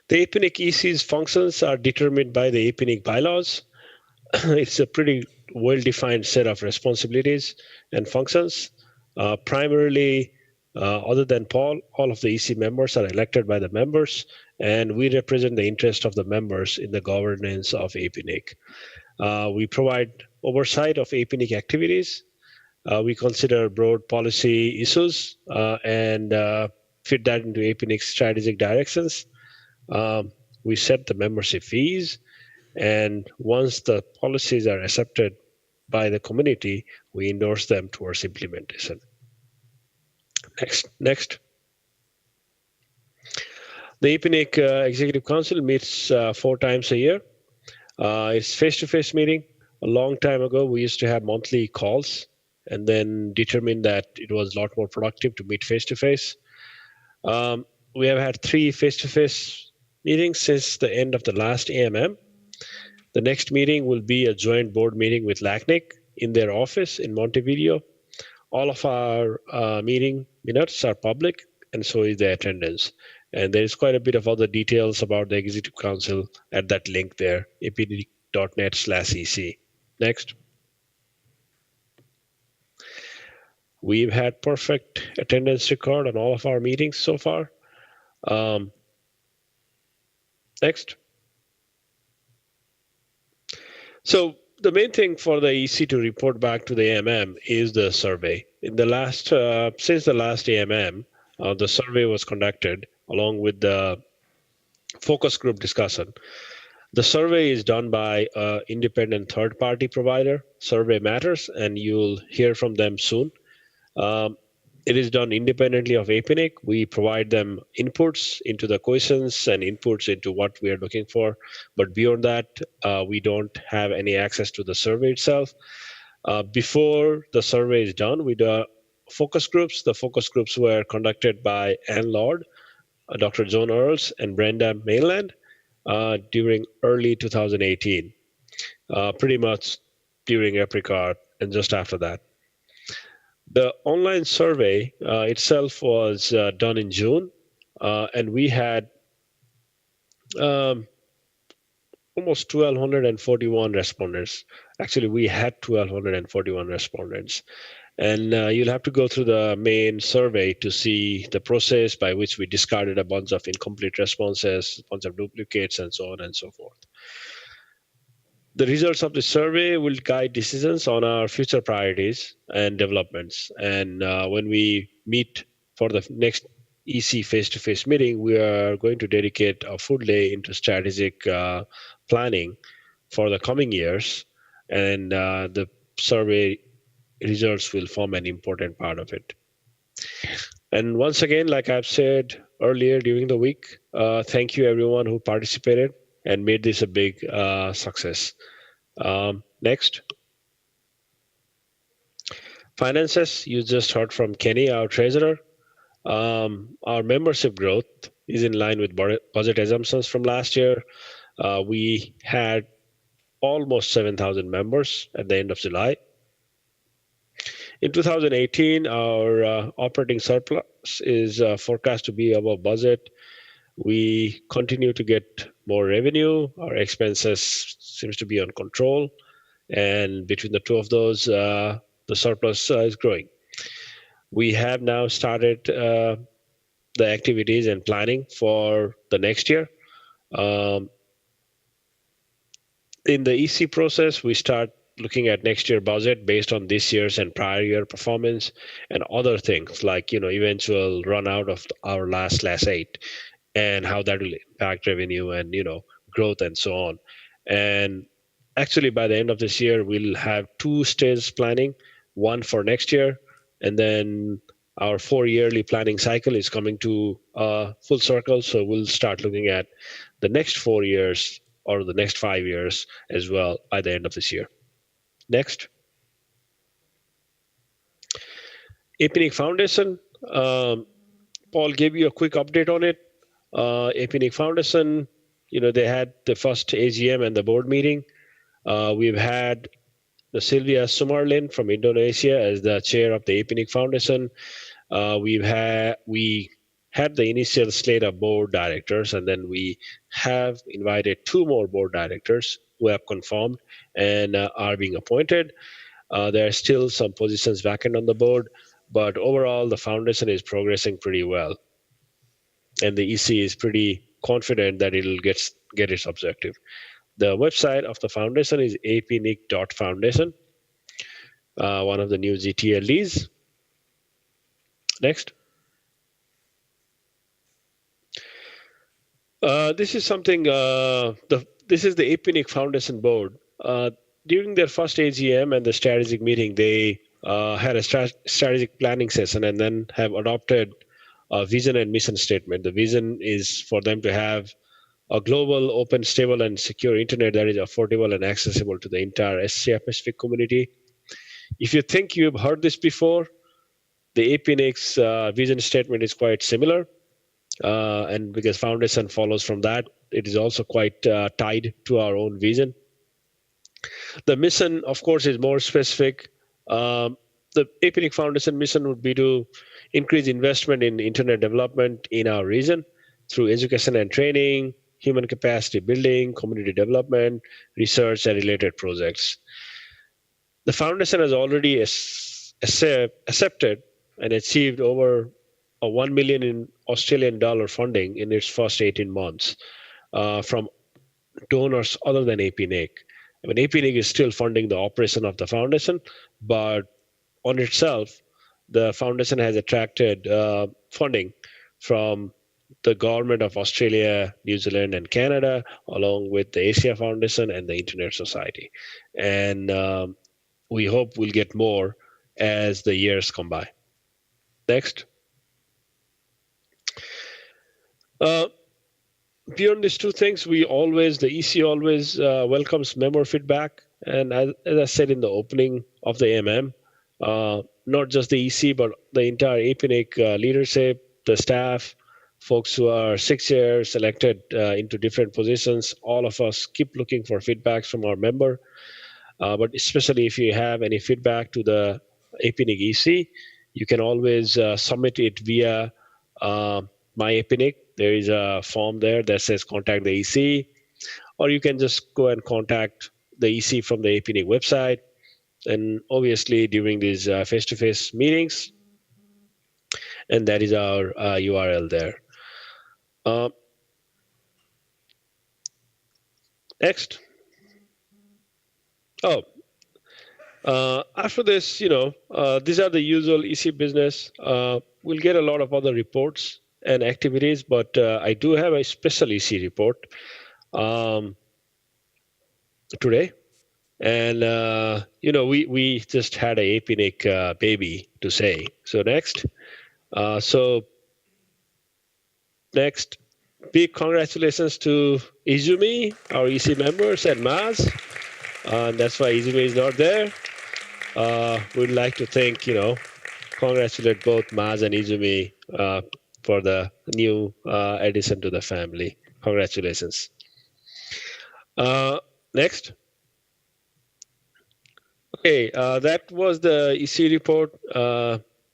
The Apnic EC's functions are determined by the Apnic bylaws. It's a pretty well-defined set of responsibilities and functions. Primarily, other than Paul, all of the EC members are elected by the members, and we represent the interest of the members in the governance of Apnic. We provide oversight of Apnic activities. We consider broad policy issues and fit that into Apnic's strategic directions. We set the membership fees. And once the policies are accepted by the community, we endorse them towards implementation. Next. The Apnic Executive Council meets 4 times a year. It's face-to-face meeting. A long time ago, we used to have monthly calls and then determined that it was a lot more productive to meet face-to-face. We have had 3 face-to-face meetings since the end of the last AMM. The next meeting will be a joint board meeting with LACNIC in their office in Montevideo. All of our meeting minutes are public, and so is the attendance. And there is quite a bit of other details about the Executive Council at that link there, apnic.net/EC. Next. We've had perfect attendance record on all of our meetings so far. Next. So the main thing for the EC to report back to the AMM is the survey. Since the last AMM, the survey was conducted along with the focus group discussion. The survey is done by an independent third-party provider, Survey Matters, and you'll hear from them soon. It is done independently of Apnic. We provide them inputs into the questions and inputs into what we are looking for. But beyond that, we don't have any access to the survey itself. Before the survey is done, we do focus groups. The focus groups were conducted by Ann Lord, Dr. Joan Earls, and Brenda Mainland during early 2018, pretty much during Apricot and just after that. The online survey itself was done in June, and we had almost 1,241 respondents. Actually, we had 1,241 respondents. And you'll have to go through the main survey to see the process by which we discarded a bunch of incomplete responses, a bunch of duplicates, and so on and so forth. The results of the survey will guide decisions on our future priorities and developments. And when we meet for the next EC face-to-face meeting, we are going to dedicate a full day into strategic planning for the coming years, and the survey results will form an important part of it. And once again, like I've said earlier during the week, thank you everyone who participated and made this a big success. Next. Finances, you just heard from Kenny, our treasurer. Our membership growth is in line with budget assumptions from last year. We had almost 7,000 members at the end of July. In 2018, our operating surplus is forecast to be above budget. We continue to get more revenue. Our expenses seems to be on control. And between the two of those, the surplus is growing. We have now started the activities and planning for the next year. In the EC process, we start looking at next year budget based on this year's and prior year performance and other things like eventual run out of our last /8 and how that will impact revenue and growth and so on. And actually by the end of this year we'll have 2 stage planning, one for next year, and then our 4-yearly planning cycle is coming to full circle, so we'll start looking at the next 4 years or the next 5 years as well by the end of this year. Next. Apnic Foundation. Paul gave you a quick update on it. Apnic Foundation, they had the first AGM and the board meeting. We've had Sylvia Sumarlin from Indonesia as the chair of the Apnic Foundation. We had the initial slate of board directors, and then we have invited 2 more board directors who have confirmed and are being appointed. There are still some positions vacant on the board, but overall the foundation is progressing pretty well. And the EC is pretty confident that it'll get its objective. The website of the foundation is apnic.foundation, one of the new GTLDs. Next. This is something, this is the Apnic Foundation board. During their first AGM and the strategic meeting, they had a strategic planning session and then have adopted a vision and mission statement. The vision is for them to have a global, open, stable, and secure internet that is affordable and accessible to the entire Asia Pacific community. If you think you've heard this before, the Apnic's vision statement is quite similar. And because Foundation follows from that, it is also quite tied to our own vision. The mission, of course, is more specific. The Apnic Foundation mission would be to increase investment in internet development in our region through education and training, human capacity building, community development, research, and related projects. The foundation has already accepted and achieved over $1 million in Australian dollar funding in its first 18 months from donors other than Apnic. I mean, Apnic is still funding the operation of the foundation, but on itself, the foundation has attracted funding from the government of Australia, New Zealand, and Canada, along with the Asia Foundation and the Internet Society. And we hope we'll get more as the years come by. Next. Beyond these 2 things, the EC always welcomes member feedback. And as I said in the opening of the AMM, not just the EC, but the entire Apnic leadership, the staff, folks who are 6 years elected into different positions, all of us keep looking for feedbacks from our member. But especially if you have any feedback to the Apnic EC, you can always submit it via My Apnic. There is a form there that says contact the EC, or you can just go and contact the EC from the Apnic website. And obviously during these face-to-face meetings, and that is our URL there. Next. After this, these are the usual EC business. We'll get a lot of other reports and activities, but I do have a special EC report today. And, we just had a Apnic baby to say. So next. Next, big congratulations to Izumi, our EC members, and Maz. That's why Izumi is not there. We'd like to congratulate both Maz and Izumi for the new addition to the family. Congratulations. Next. Okay, that was the EC report.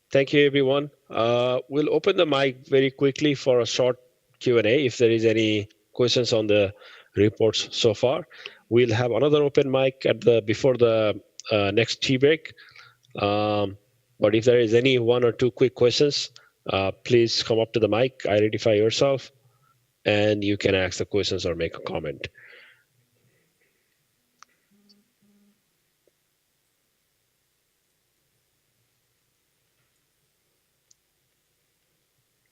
Thank you, everyone. We'll open the mic very quickly for a short Q&A if there is any questions on the reports so far. We'll have another open mic before the next tea break. But if there is any one or two quick questions, please come up to the mic, identify yourself, and you can ask the questions or make a comment.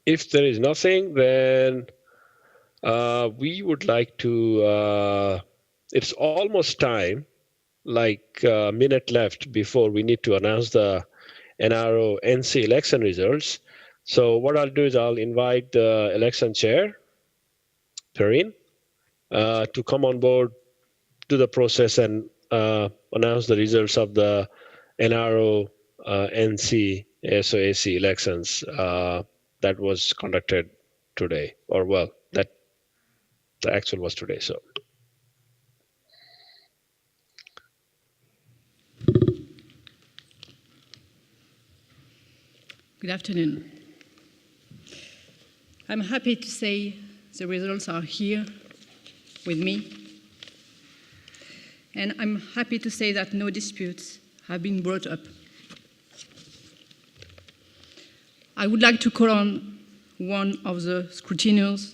If there is nothing, then we would like to, it's almost time, like a minute left before we need to announce the NRO NC election results. So what I'll do is I'll invite the election chair, Perrine, to come on board, do the process, and announce the results of the NRO NC SOAC elections that was conducted today, or well, that the actual was today. So. Good afternoon. I'm happy to say the results are here with me. And I'm happy to say that no disputes have been brought up. I would like to call on one of the scrutineers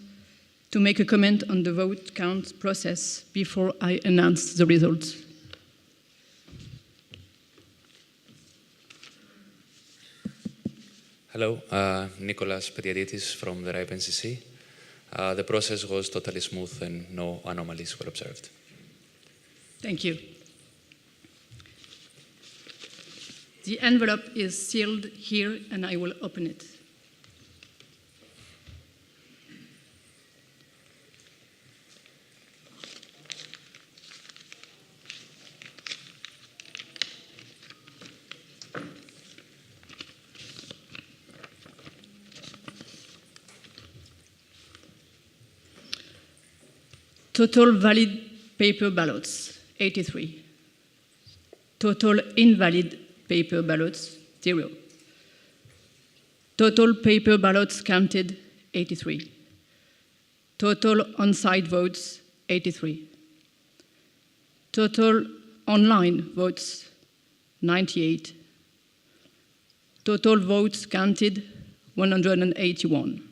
to make a comment on the vote count process before I announce the results. Hello, Nicholas Periaditis from the RIPE NCC. The process was totally smooth and no anomalies were observed. Thank you. The envelope is sealed here and I will open it. Total valid paper ballots, 83. Total invalid paper ballots, 0. Total paper ballots counted, 83. Total on-site votes, 83. Total online votes, 98. Total votes counted, 181.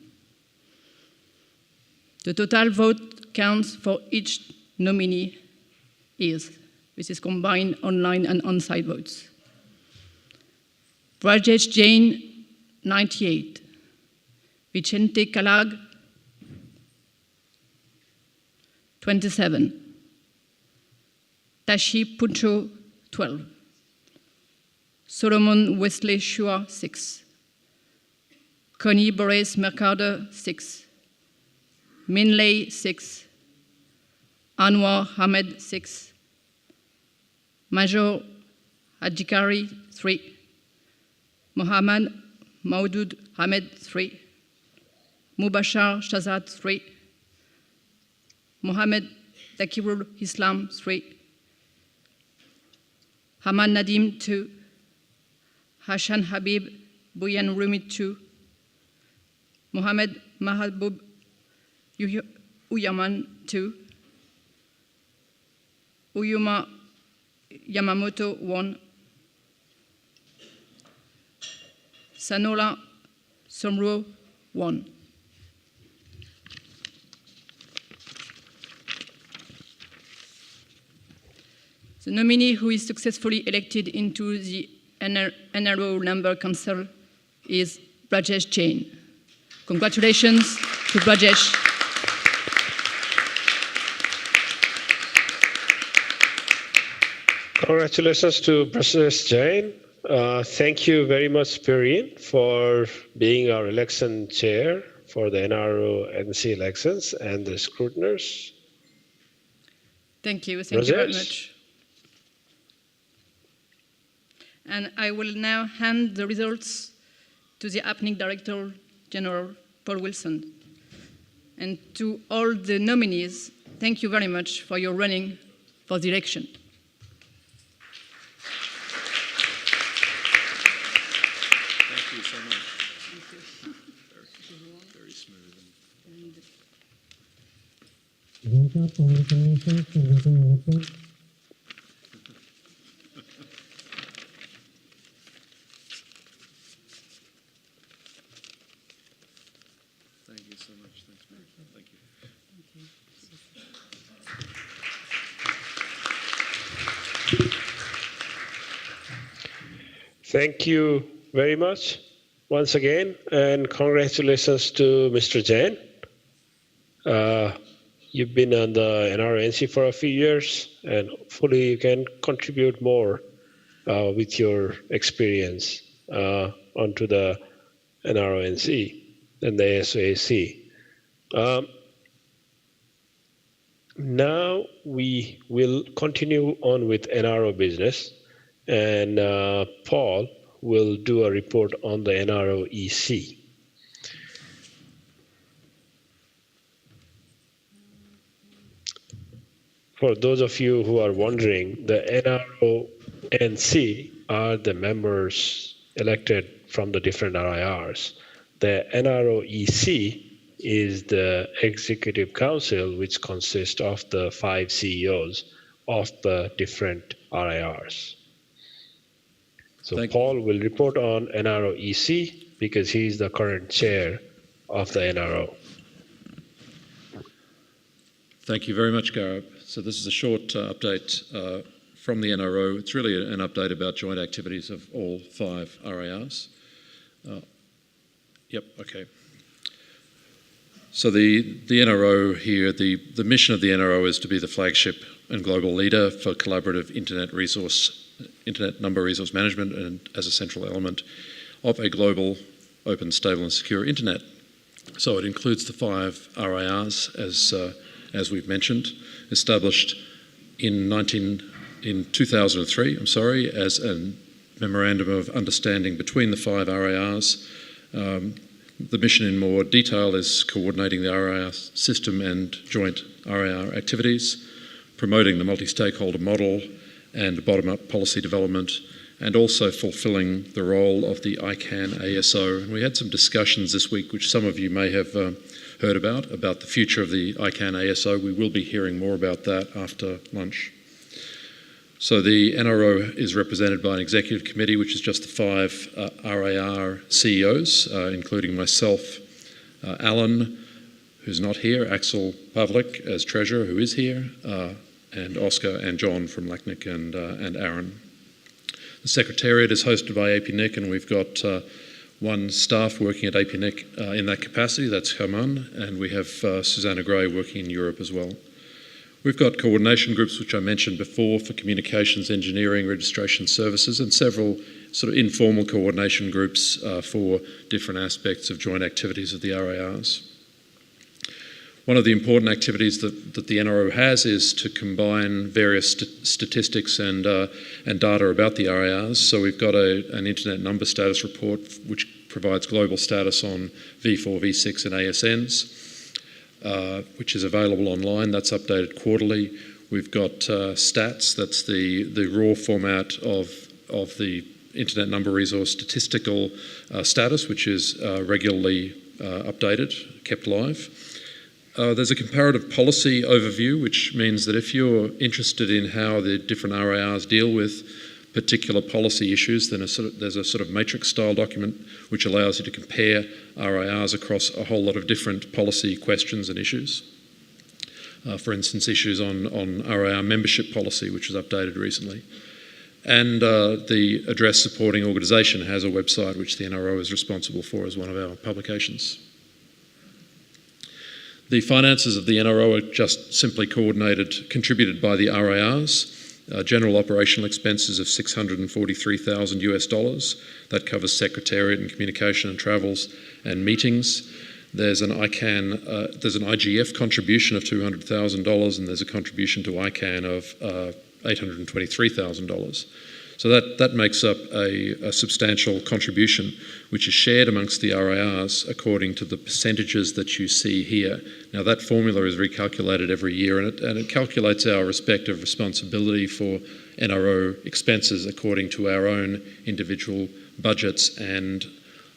The total vote counts for each nominee is, this is combined online and on-site votes. Rajesh Jain, 98. Vicente Calag, 27. Tashi Puncho, 12. Solomon Wesley Shua, 6. Connie Boris Mercado, 6. Minlay, 6. Anwar Ahmed, 6. Major Adjikari, 3. Mohammad Maudud Ahmed, 3. Mubashar Shazad, 3. Mohammed Takirul Islam, 3. Haman Nadim, 2. Hashan Habib Buyan Rumit, 2. Mohammed Mahabub Uyaman, 2. Uyuma Yamamoto, 1. Sanola Somro, 1. The nominee who is successfully elected into the NRO Number Council is Brajesh Jain. Congratulations to Brajesh. Congratulations to Brajesh Jain. Thank you very much, Perrine, for being our election chair for the NRO-NC elections and the scrutiners. Thank you very much. And I will now hand the results to the Apnic Director General, Paul Wilson. And to all the nominees, thank you very much for your running for the election. Thank you so much. Very smooth. Thank you so much. Thanks, Mary. Thank you. Thank you very much once again, and congratulations to Mr. Jain. You've been on the NRO-NC for a few years, and hopefully you can contribute more with your experience onto the NRO-NC and the ASOAC. Now we will continue on with NRO business, and Paul will do a report on the NRO-EC. For those of you who are wondering, the NRO-NC are the members elected from the different RIRs. The NRO-EC is the Executive Council, which consists of the 5 CEOs of the different RIRs. So Paul will report on NRO-EC because he is the current chair of the NRO. Thank you very much, Gaurav. So this is a short update from the NRO. It's really an update about joint activities of all 5 RIRs. Okay. So the NRO here, the mission of the NRO is to be the flagship and global leader for collaborative internet number resource management, and as a central element of a global, open, stable and secure internet. So it includes the 5 RIRs, as we've mentioned, established in 2003, as a memorandum of understanding between the 5 RIRs. The mission in more detail is coordinating the RIR system and joint RIR activities, promoting the multi-stakeholder model and bottom-up policy development, and also fulfilling the role of the ICANN ASO. And we had some discussions this week, which some of you may have heard about the future of the ICANN ASO. We will be hearing more about that after lunch. So the NRO is represented by an executive committee, which is just the 5 RIR CEOs, including myself, Alan, who's not here, Axel Pavlik as treasurer, who is here, and Oscar and John from Apnic and Aaron. The secretariat is hosted by Apnic, and we've got 1 staff working at Apnic in that capacity, that's Herman, and we have Susanna Gray working in Europe as well. We've got coordination groups, which I mentioned before, for communications, engineering, registration services, and several sort of informal coordination groups for different aspects of joint activities of the RIRs. One of the important activities that the NRO has is to combine various statistics and data about the RIRs. So we've got an Internet Number Status Report, which provides global status on V4, V6 and ASNs. Which is available online. That's updated quarterly. We've got stats, that's the raw format of the Internet Number Resource statistical status, which is regularly updated, kept live. There's a comparative policy overview, which means that if you're interested in how the different RIRs deal with particular policy issues, then there's a sort of matrix-style document which allows you to compare RIRs across a whole lot of different policy questions and issues. For instance, issues on RIR membership policy, which was updated recently. And the Address Supporting Organisation has a website which the NRO is responsible for as one of our publications. The finances of the NRO are just simply contributed by the RIRs. General operational expenses of $643,000 US. That covers secretariat and communication and travels and meetings. There's an IGF contribution of $200,000, and there's a contribution to ICANN of $823,000. So that makes up a substantial contribution, which is shared amongst the RIRs according to the percentages that you see here. Now that formula is recalculated every year, and it calculates our respective responsibility for NRO expenses according to our own individual budgets and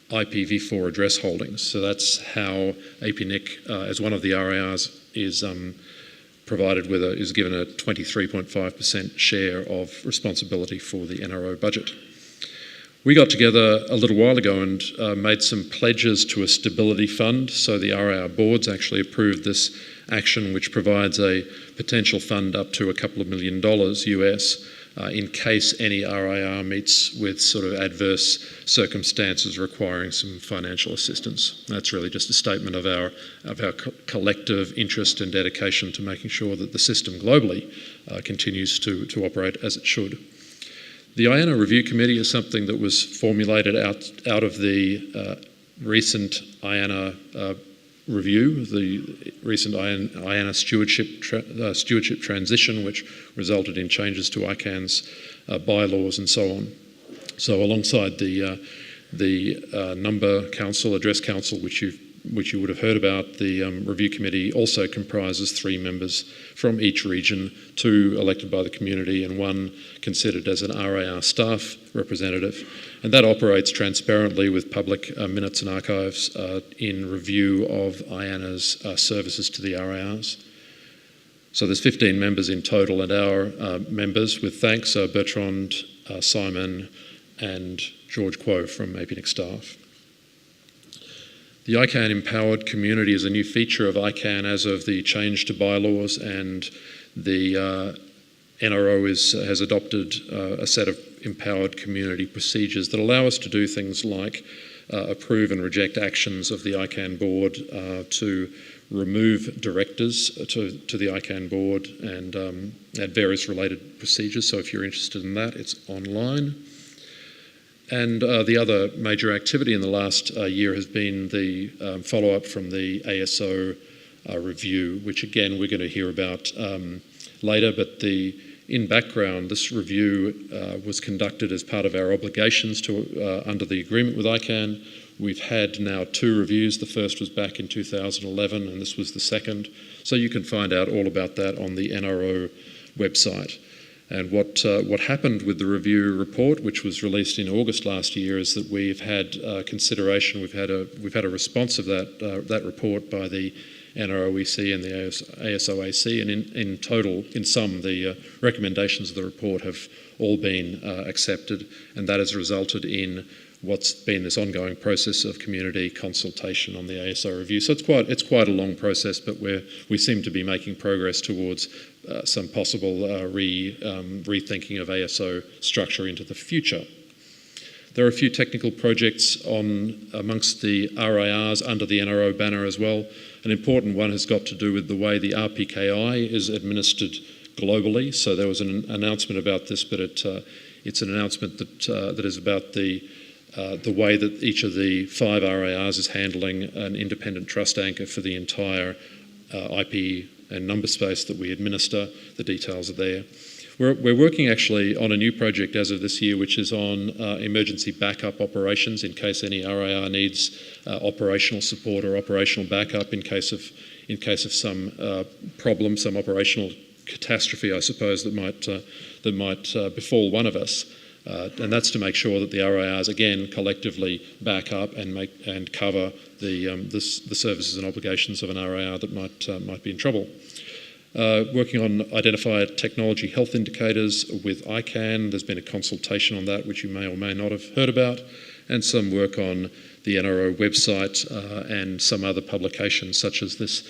IPv4 address holdings. So that's how Apnic, as one of the RIRs, is given a 23.5% share of responsibility for the NRO budget. We got together a little while ago and made some pledges to a stability fund. So the RIR boards actually approved this action, which provides a potential fund up to a couple of $1 million US in case any RIR meets with sort of adverse circumstances requiring some financial assistance. That's really just a statement of our collective interest and dedication to making sure that the system globally continues to operate as it should. The IANA Review Committee is something that was formulated out of the recent IANA review, the recent IANA stewardship transition, which resulted in changes to ICANN's bylaws and so on. So alongside the Number Council, Address Council, which you would have heard about, the review committee also comprises 3 members from each region, 2 elected by the community and 1 considered as an RIR staff representative. And that operates transparently with public minutes and archives in review of IANA's services to the RIRs. So there's 15 members in total, and our members, with thanks, are Bertrand, Simon and George Quo from Apnic staff. The ICANN Empowered Community is a new feature of ICANN as of the change to bylaws, and the NRO has adopted a set of empowered community procedures that allow us to do things like approve and reject actions of the ICANN board, to remove directors to the ICANN board, and various related procedures. So if you're interested in that, it's online. And the other major activity in the last year has been the follow-up from the ASO review, which again we're going to hear about later, but in background, this review was conducted as part of our obligations under the agreement with ICANN. We've had now 2 reviews. The first was back in 2011, and this was the second. So you can find out all about that on the NRO website. And what happened with the review report, which was released in August last year, is that we've had consideration. We've had a response of that report by the NROEC and the ASOAC, and in total, in sum, the recommendations of the report have all been accepted, and that has resulted in what's been this ongoing process of community consultation on the ASO review. So it's quite a long process, but we seem to be making progress towards some possible rethinking of ASO structure into the future. There are a few technical projects amongst the RIRs under the NRO banner as well. An important one has got to do with the way the RPKI is administered globally. So there was an announcement about this, but it's an announcement that is about the way that each of the 5 RIRs is handling an independent trust anchor for the entire IP and number space that we administer. The details are there. We're working actually on a new project as of this year, which is on emergency backup operations in case any RIR needs operational support or operational backup in case of some problem, some operational catastrophe, I suppose, that might befall one of us. And that's to make sure that the RIRs again collectively back up and cover the services and obligations of an RIR that might be in trouble. Working on identified technology health indicators with ICANN. There's been a consultation on that, which you may or may not have heard about, and some work on the NRO website and some other publications, such as this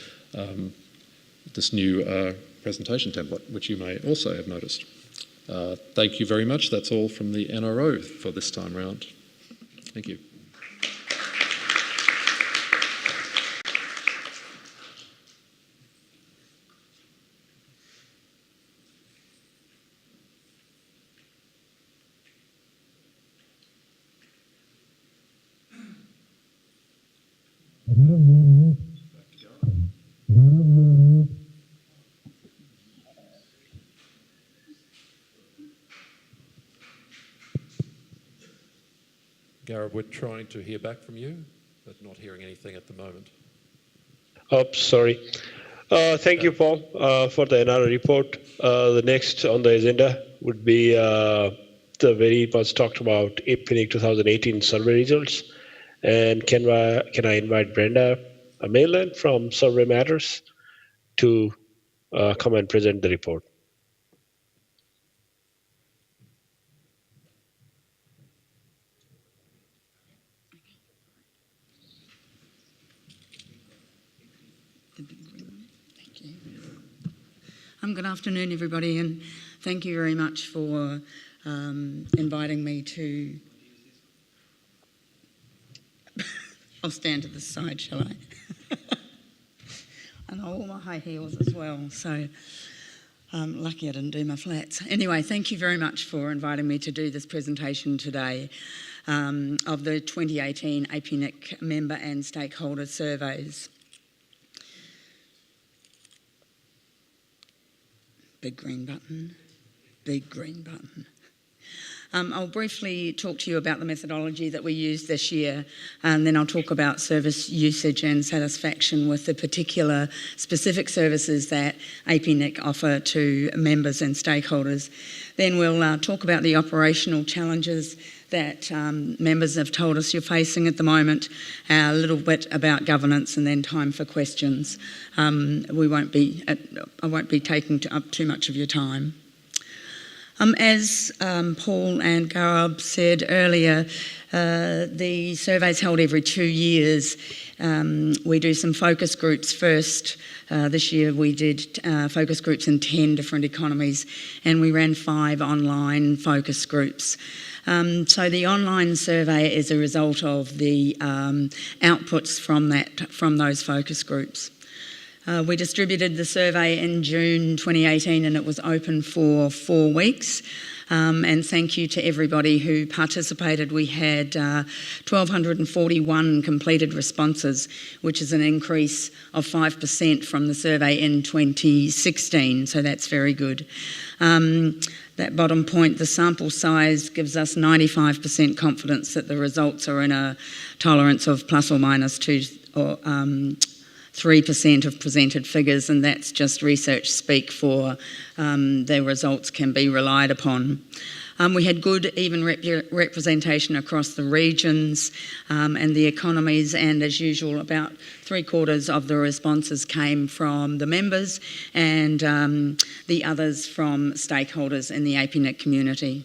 this new presentation template, which you may also have noticed. Thank you very much. That's all from the NRO for this time round. Thank you. Gareth, we're trying to hear back from you, but not hearing anything at the moment. Oh, sorry. Thank you, Paul, for the NRO report. The next on the agenda would be the very much talked about Apnic 2018 survey results. And can I invite Brenda Mayland from Survey Matters to come and present the report? Thank you. Good afternoon, everybody, and thank you very much for inviting me to... I'll stand to the side, shall I? And I wore my high heels as well, so lucky I didn't do my flats. Anyway, thank you very much for inviting me to do this presentation today of the 2018 Apnic member and stakeholder surveys. Big green button, big green button. I'll briefly talk to you about the methodology that we used this year, and then I'll talk about service usage and satisfaction with the particular specific services that Apnic offer to members and stakeholders. Then we'll talk about the operational challenges that members have told us you're facing at the moment, a little bit about governance, and then time for questions. I won't be taking up too much of your time. As Paul and Gaurav said earlier, the survey's held every 2 years. We do some focus groups first. This year we did focus groups in 10 different economies, and we ran 5 online focus groups. So the online survey is a result of the outputs from those focus groups. We distributed the survey in June 2018, and it was open for 4 weeks. And thank you to everybody who participated. We had 1,241 completed responses, which is an increase of 5% from the survey in 2016, so that's very good. That bottom point, the sample size, gives us 95% confidence that the results are in a tolerance of plus or minus 3% of presented figures, and that's just research speak for the results can be relied upon. We had good even representation across the regions and the economies, and as usual about 3/4 of the responses came from the members and the others from stakeholders in the Apnic community.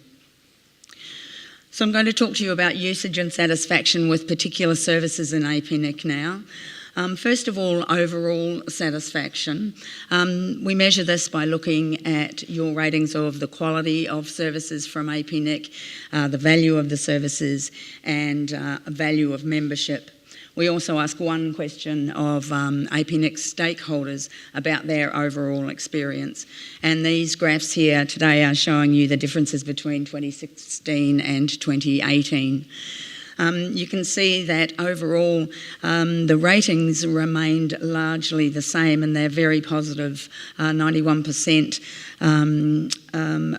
So I'm going to talk to you about usage and satisfaction with particular services in Apnic now. First of all, overall satisfaction. We measure this by looking at your ratings of the quality of services from Apnic, the value of the services, and value of membership. We also ask one question of Apnic stakeholders about their overall experience. And these graphs here today are showing you the differences between 2016 and 2018. You can see that overall the ratings remained largely the same, and they're very positive. 91%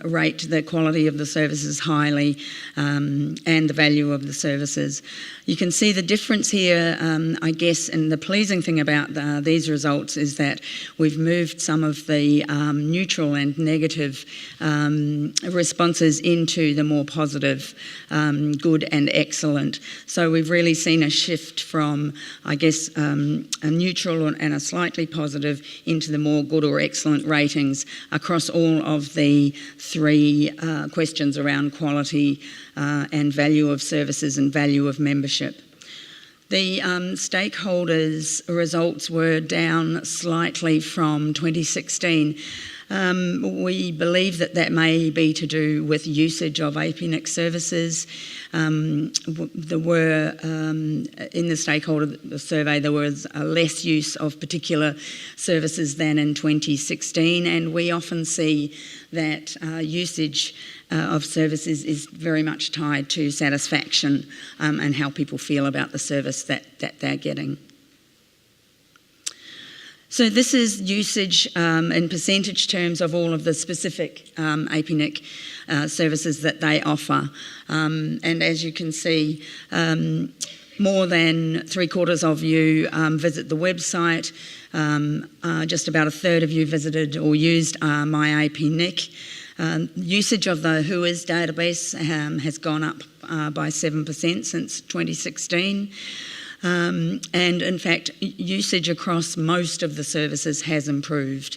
rate the quality of the services highly and the value of the services. You can see the difference here, I guess, and the pleasing thing about these results is that we've moved some of the neutral and negative responses into the more positive, good and excellent. So we've really seen a shift from, I guess, a neutral and a slightly positive into the more good or excellent ratings across all of the 3 questions around quality and value of services and value of membership. The stakeholders' results were down slightly from 2016. We believe that may be to do with usage of Apnic services. There were, in the stakeholder survey, there was a less use of particular services than in 2016, and we often see that usage of services is very much tied to satisfaction and how people feel about the service that they're getting. So this is usage in percentage terms of all of the specific Apnic services that they offer. And as you can see, more than 3/4 of you visit the website. Just about a third of you visited or used My Apnic. Usage of the Whois database has gone up by 7% since 2016. And in fact, usage across most of the services has improved,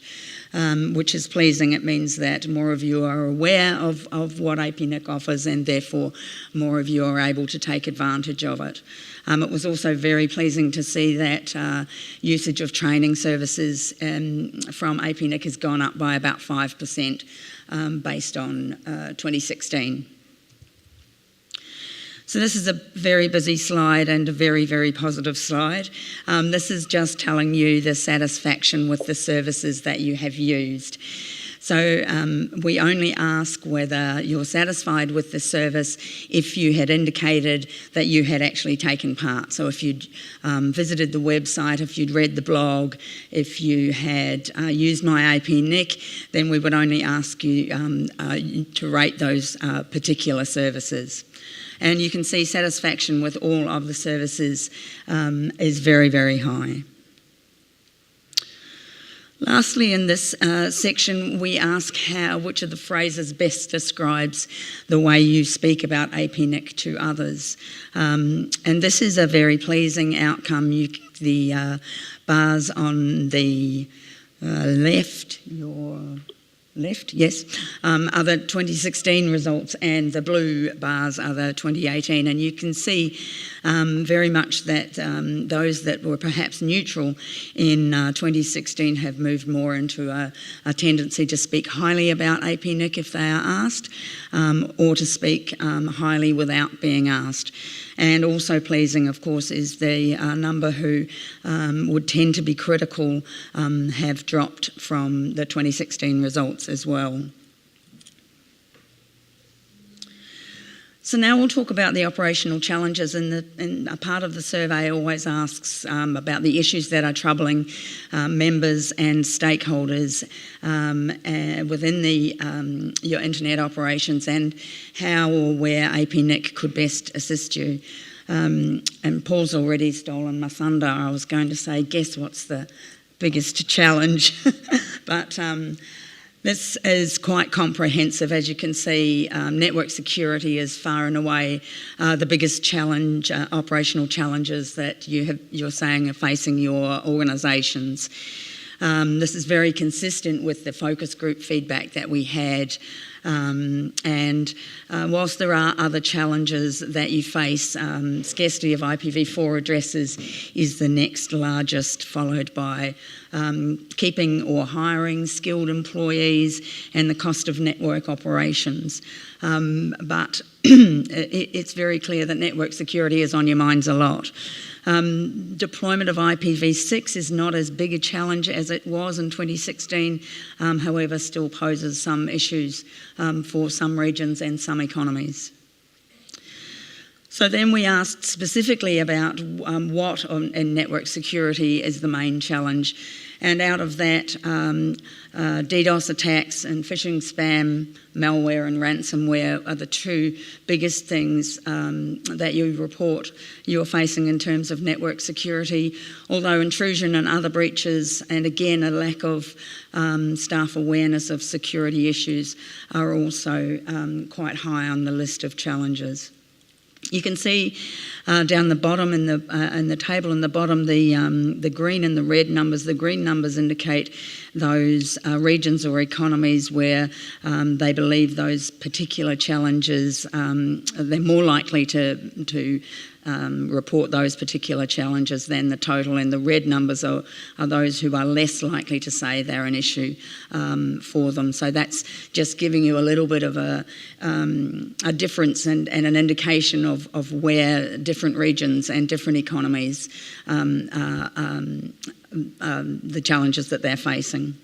which is pleasing. It means that more of you are aware of what Apnic offers, and therefore more of you are able to take advantage of it. It was also very pleasing to see that usage of training services from Apnic has gone up by about 5% based on 2016. So this is a very busy slide and a very, very positive slide. This is just telling you the satisfaction with the services that you have used. So we only ask whether you're satisfied with the service if you had indicated that you had actually taken part. So if you'd visited the website, if you'd read the blog, if you had used My Apnic, then we would only ask you to rate those particular services. And you can see satisfaction with all of the services is very, very high. Lastly, in this section, we ask which of the phrases best describes the way you speak about Apnic to others. And this is a very pleasing outcome. The bars on the left, yes, are the 2016 results, and the blue bars are the 2018. And you can see very much that those that were perhaps neutral in 2016 have moved more into a tendency to speak highly about Apnic if they are asked, or to speak highly without being asked. And also pleasing, of course, is the number who would tend to be critical have dropped from the 2016 results as well. So now we'll talk about the operational challenges, and a part of the survey always asks about the issues that are troubling members and stakeholders within your internet operations, and how or where Apnic could best assist you. And Paul's already stolen my thunder. I was going to say, guess what's the biggest challenge? But this is quite comprehensive. As you can see, network security is far and away the biggest challenge, operational challenges that you're saying are facing your organisations. This is very consistent with the focus group feedback that we had. And whilst there are other challenges that you face, scarcity of IPv4 addresses is the next largest, followed by keeping or hiring skilled employees and the cost of network operations. But it's very clear that network security is on your minds a lot. Deployment of IPv6 is not as big a challenge as it was in 2016, however still poses some issues for some regions and some economies. So then we asked specifically about what in network security is the main challenge, and out of that, DDoS attacks and phishing, spam, malware and ransomware are the two biggest things that you report you're facing in terms of network security, although intrusion and other breaches, and again a lack of staff awareness of security issues, are also quite high on the list of challenges. You can see down the bottom in the table in the bottom the green and the red numbers. The green numbers indicate those regions or economies where they believe those particular challenges, they're more likely to report those particular challenges than the total, and the red numbers are those who are less likely to say they're an issue for them. So that's just giving you a little bit of a difference and an indication of where different regions and different economies the challenges that they're facing.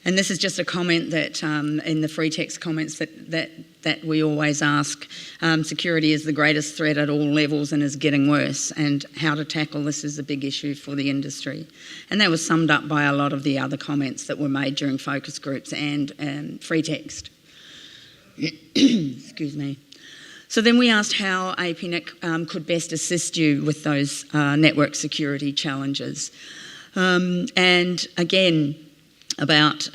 And this is just a comment that in the free text comments that we always ask. Security is the greatest threat at all levels and is getting worse, and how to tackle this is a big issue for the industry. And that was summed up by a lot of the other comments that were made during focus groups and free text. Excuse me. So then we asked how Apnic could best assist you with those network security challenges. And again, about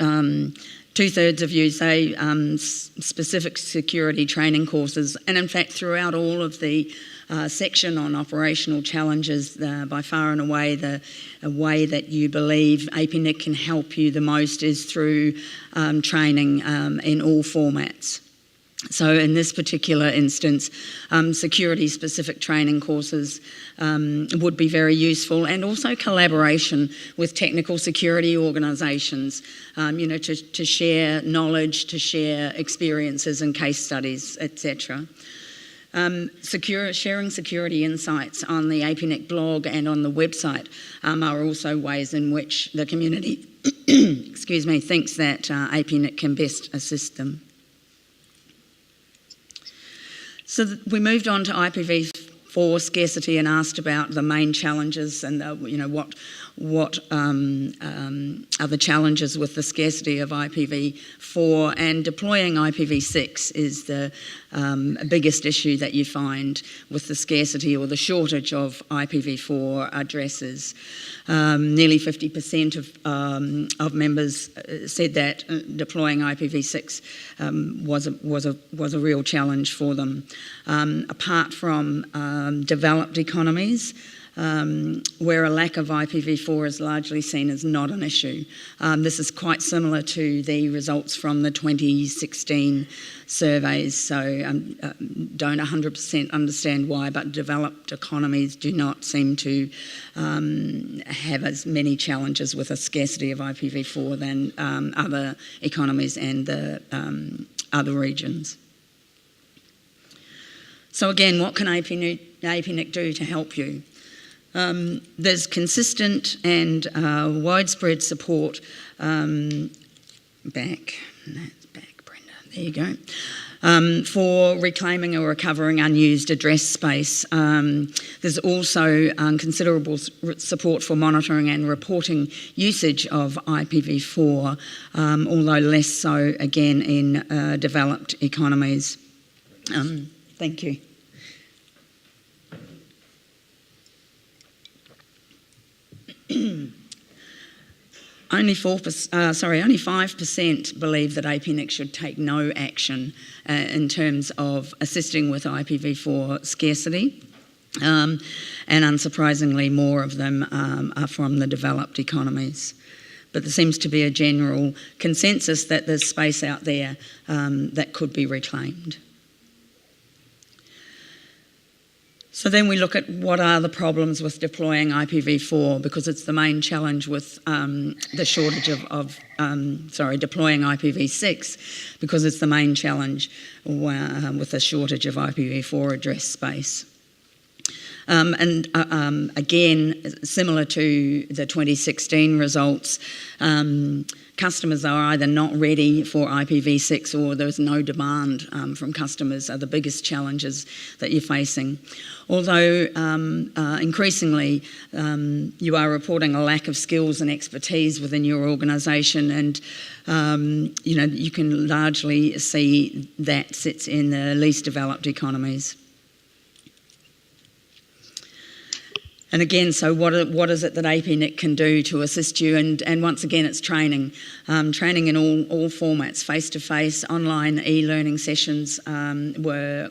2/3 of you say specific security training courses, and in fact throughout all of the section on operational challenges, by far and away the way that you believe Apnic can help you the most is through training in all formats. So in this particular instance, security-specific training courses would be very useful, and also collaboration with technical security organisations, to share knowledge, to share experiences and case studies, etc. Sharing security insights on the Apnic blog and on the website are also ways in which the community thinks that Apnic can best assist them. So we moved on to IPv4 scarcity and asked about the main challenges and what are the challenges with the scarcity of IPv4, and deploying IPv6 is the biggest issue that you find with the scarcity or the shortage of IPv4 addresses. Nearly 50% of members said that deploying IPv6 was a real challenge for them. Apart from developed economies, where a lack of IPv4 is largely seen as not an issue. This is quite similar to the results from the 2016 surveys, so don't 100% understand why, but developed economies do not seem to have as many challenges with a scarcity of IPv4 than other economies and the other regions. So again, what can Apnic do to help you? There's consistent and widespread support back, Brenda, there you go, for reclaiming or recovering unused address space. There's also considerable support for monitoring and reporting usage of IPv4, although less so again in developed economies. Thank you. Only 5% believe that Apnic should take no action in terms of assisting with IPv4 scarcity, and unsurprisingly more of them are from the developed economies. But there seems to be a general consensus that there's space out there that could be reclaimed. So then we look at what are the problems with deploying IPv4, because it's the main challenge with the shortage deploying IPv6, because it's the main challenge with the shortage of IPv4 address space. Again, similar to the 2016 results, customers are either not ready for IPv6 or there's no demand from customers are the biggest challenges that you're facing. Although increasingly you are reporting a lack of skills and expertise within your organisation, and you can largely see that sits in the least developed economies. And again, so what is it that Apnic can do to assist you? And once again, it's training. Training in all formats, face-to-face, online e-learning sessions were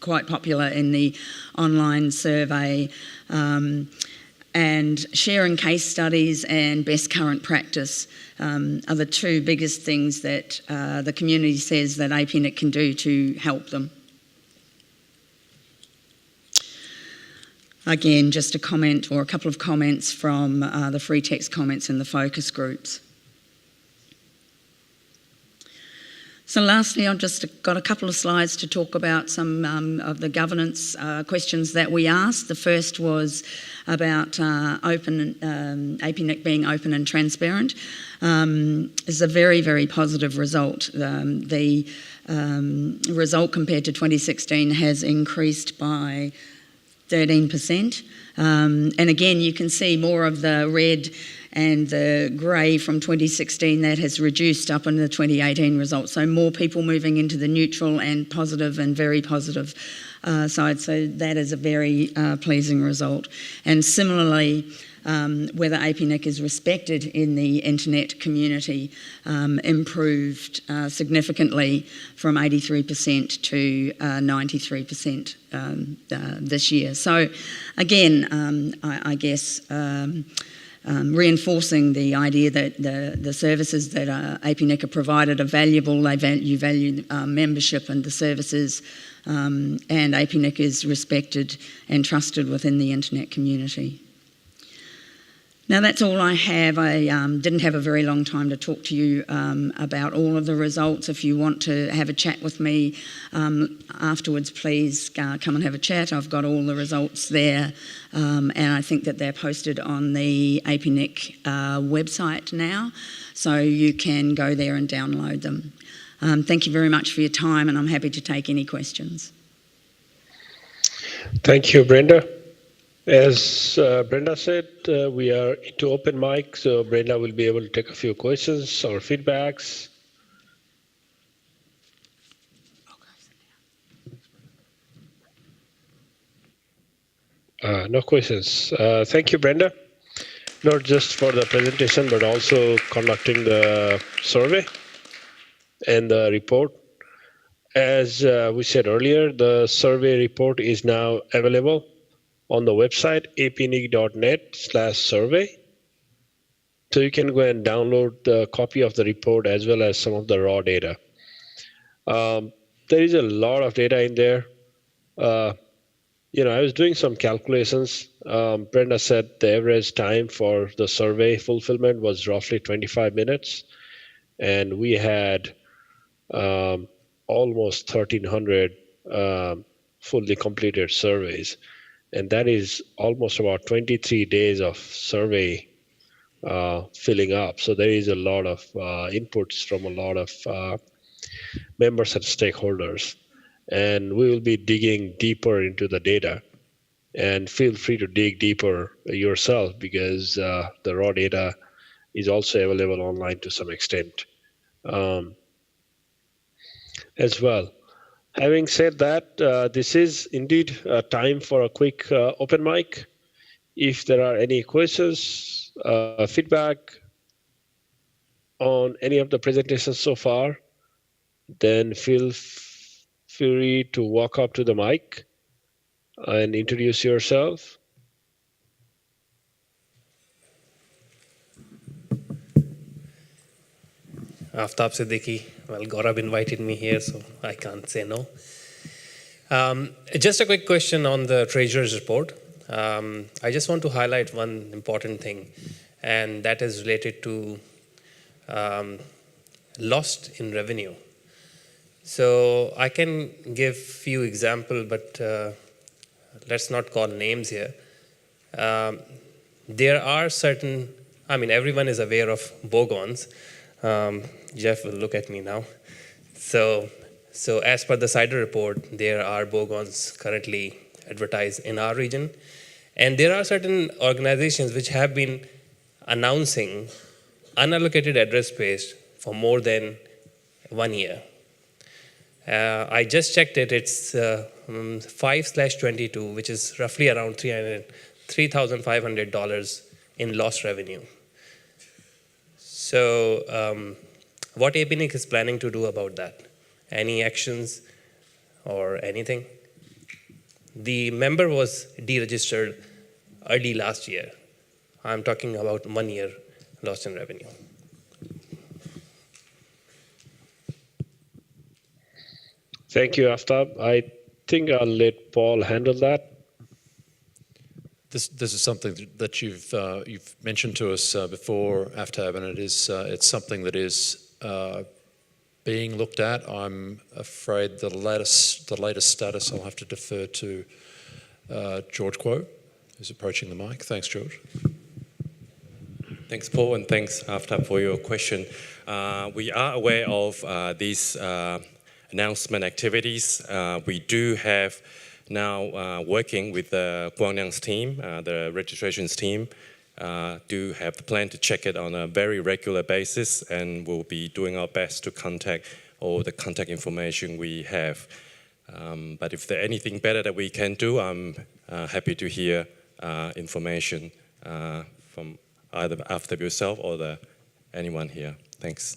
quite popular in the online survey. And sharing case studies and best current practice are the two biggest things that the community says that Apnic can do to help them. again, just a comment or a couple of comments from the free text comments in the focus groups. So lastly, I've just got a couple of slides to talk about some of the governance questions that we asked. The first was about Apnic being open and transparent. It's a very, very positive result. The result compared to 2016 has increased by 13%. And again, you can see more of the red and the grey from 2016 that has reduced up in the 2018 results. So more people moving into the neutral and positive and very positive side. So that is a very pleasing result. And similarly, whether Apnic is respected in the internet community improved significantly from 83% to 93% this year. So again, I guess reinforcing the idea that the services that Apnic are provided are valuable. You value membership and the services, and Apnic is respected and trusted within the internet community. Now that's all I have. I didn't have a very long time to talk to you about all of the results. If you want to have a chat with me afterwards, please come and have a chat. I've got all the results there, and I think that they're posted on the Apnic website now, so you can go there and download them. Thank you very much for your time, and I'm happy to take any questions. Thank you, Brenda. As Brenda said, we are into open mic, so Brenda will be able to take a few questions or feedbacks. No questions. Thank you, Brenda, not just for the presentation, but also conducting the survey and the report. As we said earlier, the survey report is now available on the website apnic.net/survey. So you can go and download the copy of the report as well as some of the raw data. There is a lot of data in there. I was doing some calculations. Brenda said the average time for the survey fulfillment was roughly 25 minutes. And we had almost 1,300 fully completed surveys. And that is almost about 23 days of survey filling up. So there is a lot of inputs from a lot of members and stakeholders. And we will be digging deeper into the data. And feel free to dig deeper yourself, because the raw data is also available online to some extent as well. Having said that, this is indeed a time for a quick open mic. If there are any questions, feedback on any of the presentations so far, then feel free to walk up to the mic and introduce yourself. Aftab Siddiqui. Well, Gaurav invited me here, so I can't say no. Just a quick question on the Treasurer's report. I just want to highlight one important thing, and that is related to lost in revenue. So I can give few examples, but let's not call names here. There are certain, everyone is aware of bogons. Jeff will look at me now. So as per the CIDR report, there are bogons currently advertised in our region. And there are certain organizations which have been announcing unallocated address space for more than 1 year. I just checked it, it's 5/22, which is roughly around $3,500 in lost revenue. So what Apnic is planning to do about that? Any actions or anything? The member was deregistered early last year. I'm talking about 1 year lost in revenue. Thank you, Aftab. I think I'll let Paul handle that. This is something that you've mentioned to us before, Aftab, and it's something that is being looked at. I'm afraid the latest status I'll have to defer to George Kuo, who's approaching the mic. Thanks, George. Thanks, Paul, and thanks, Aftab, for your question. We are aware of these announcement activities. We do have now working with the Guangyang's team, the registrations team, do have the plan to check it on a very regular basis, and we'll be doing our best to contact all the contact information we have. But if there's anything better that we can do, I'm happy to hear information from either after yourself or anyone here. Thanks.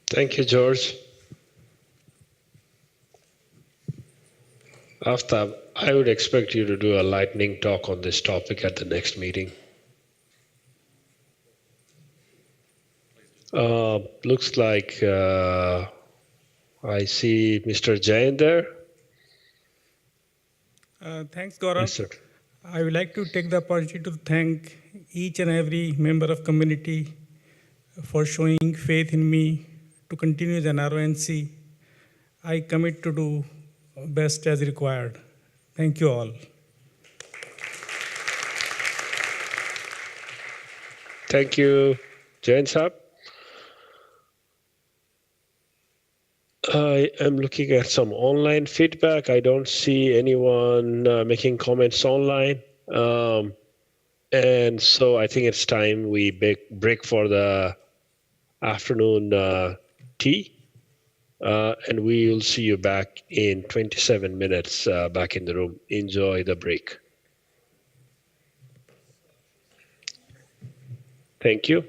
Thank you, George. Aftab, I would expect you to do a lightning talk on this topic at the next meeting. Looks like I see Mr. Jain there. Thanks, Gaurav. Yes, sir. I would like to take the opportunity to thank each and every member of community for showing faith in me to continue the RONC. I commit to do best as required. Thank you all. Thank you, Jain Saab. I am looking at some online feedback. I don't see anyone making comments online. And so I think it's time we break for the afternoon tea. And we will see you back in 27 minutes back in the room. Enjoy the break. Thank you.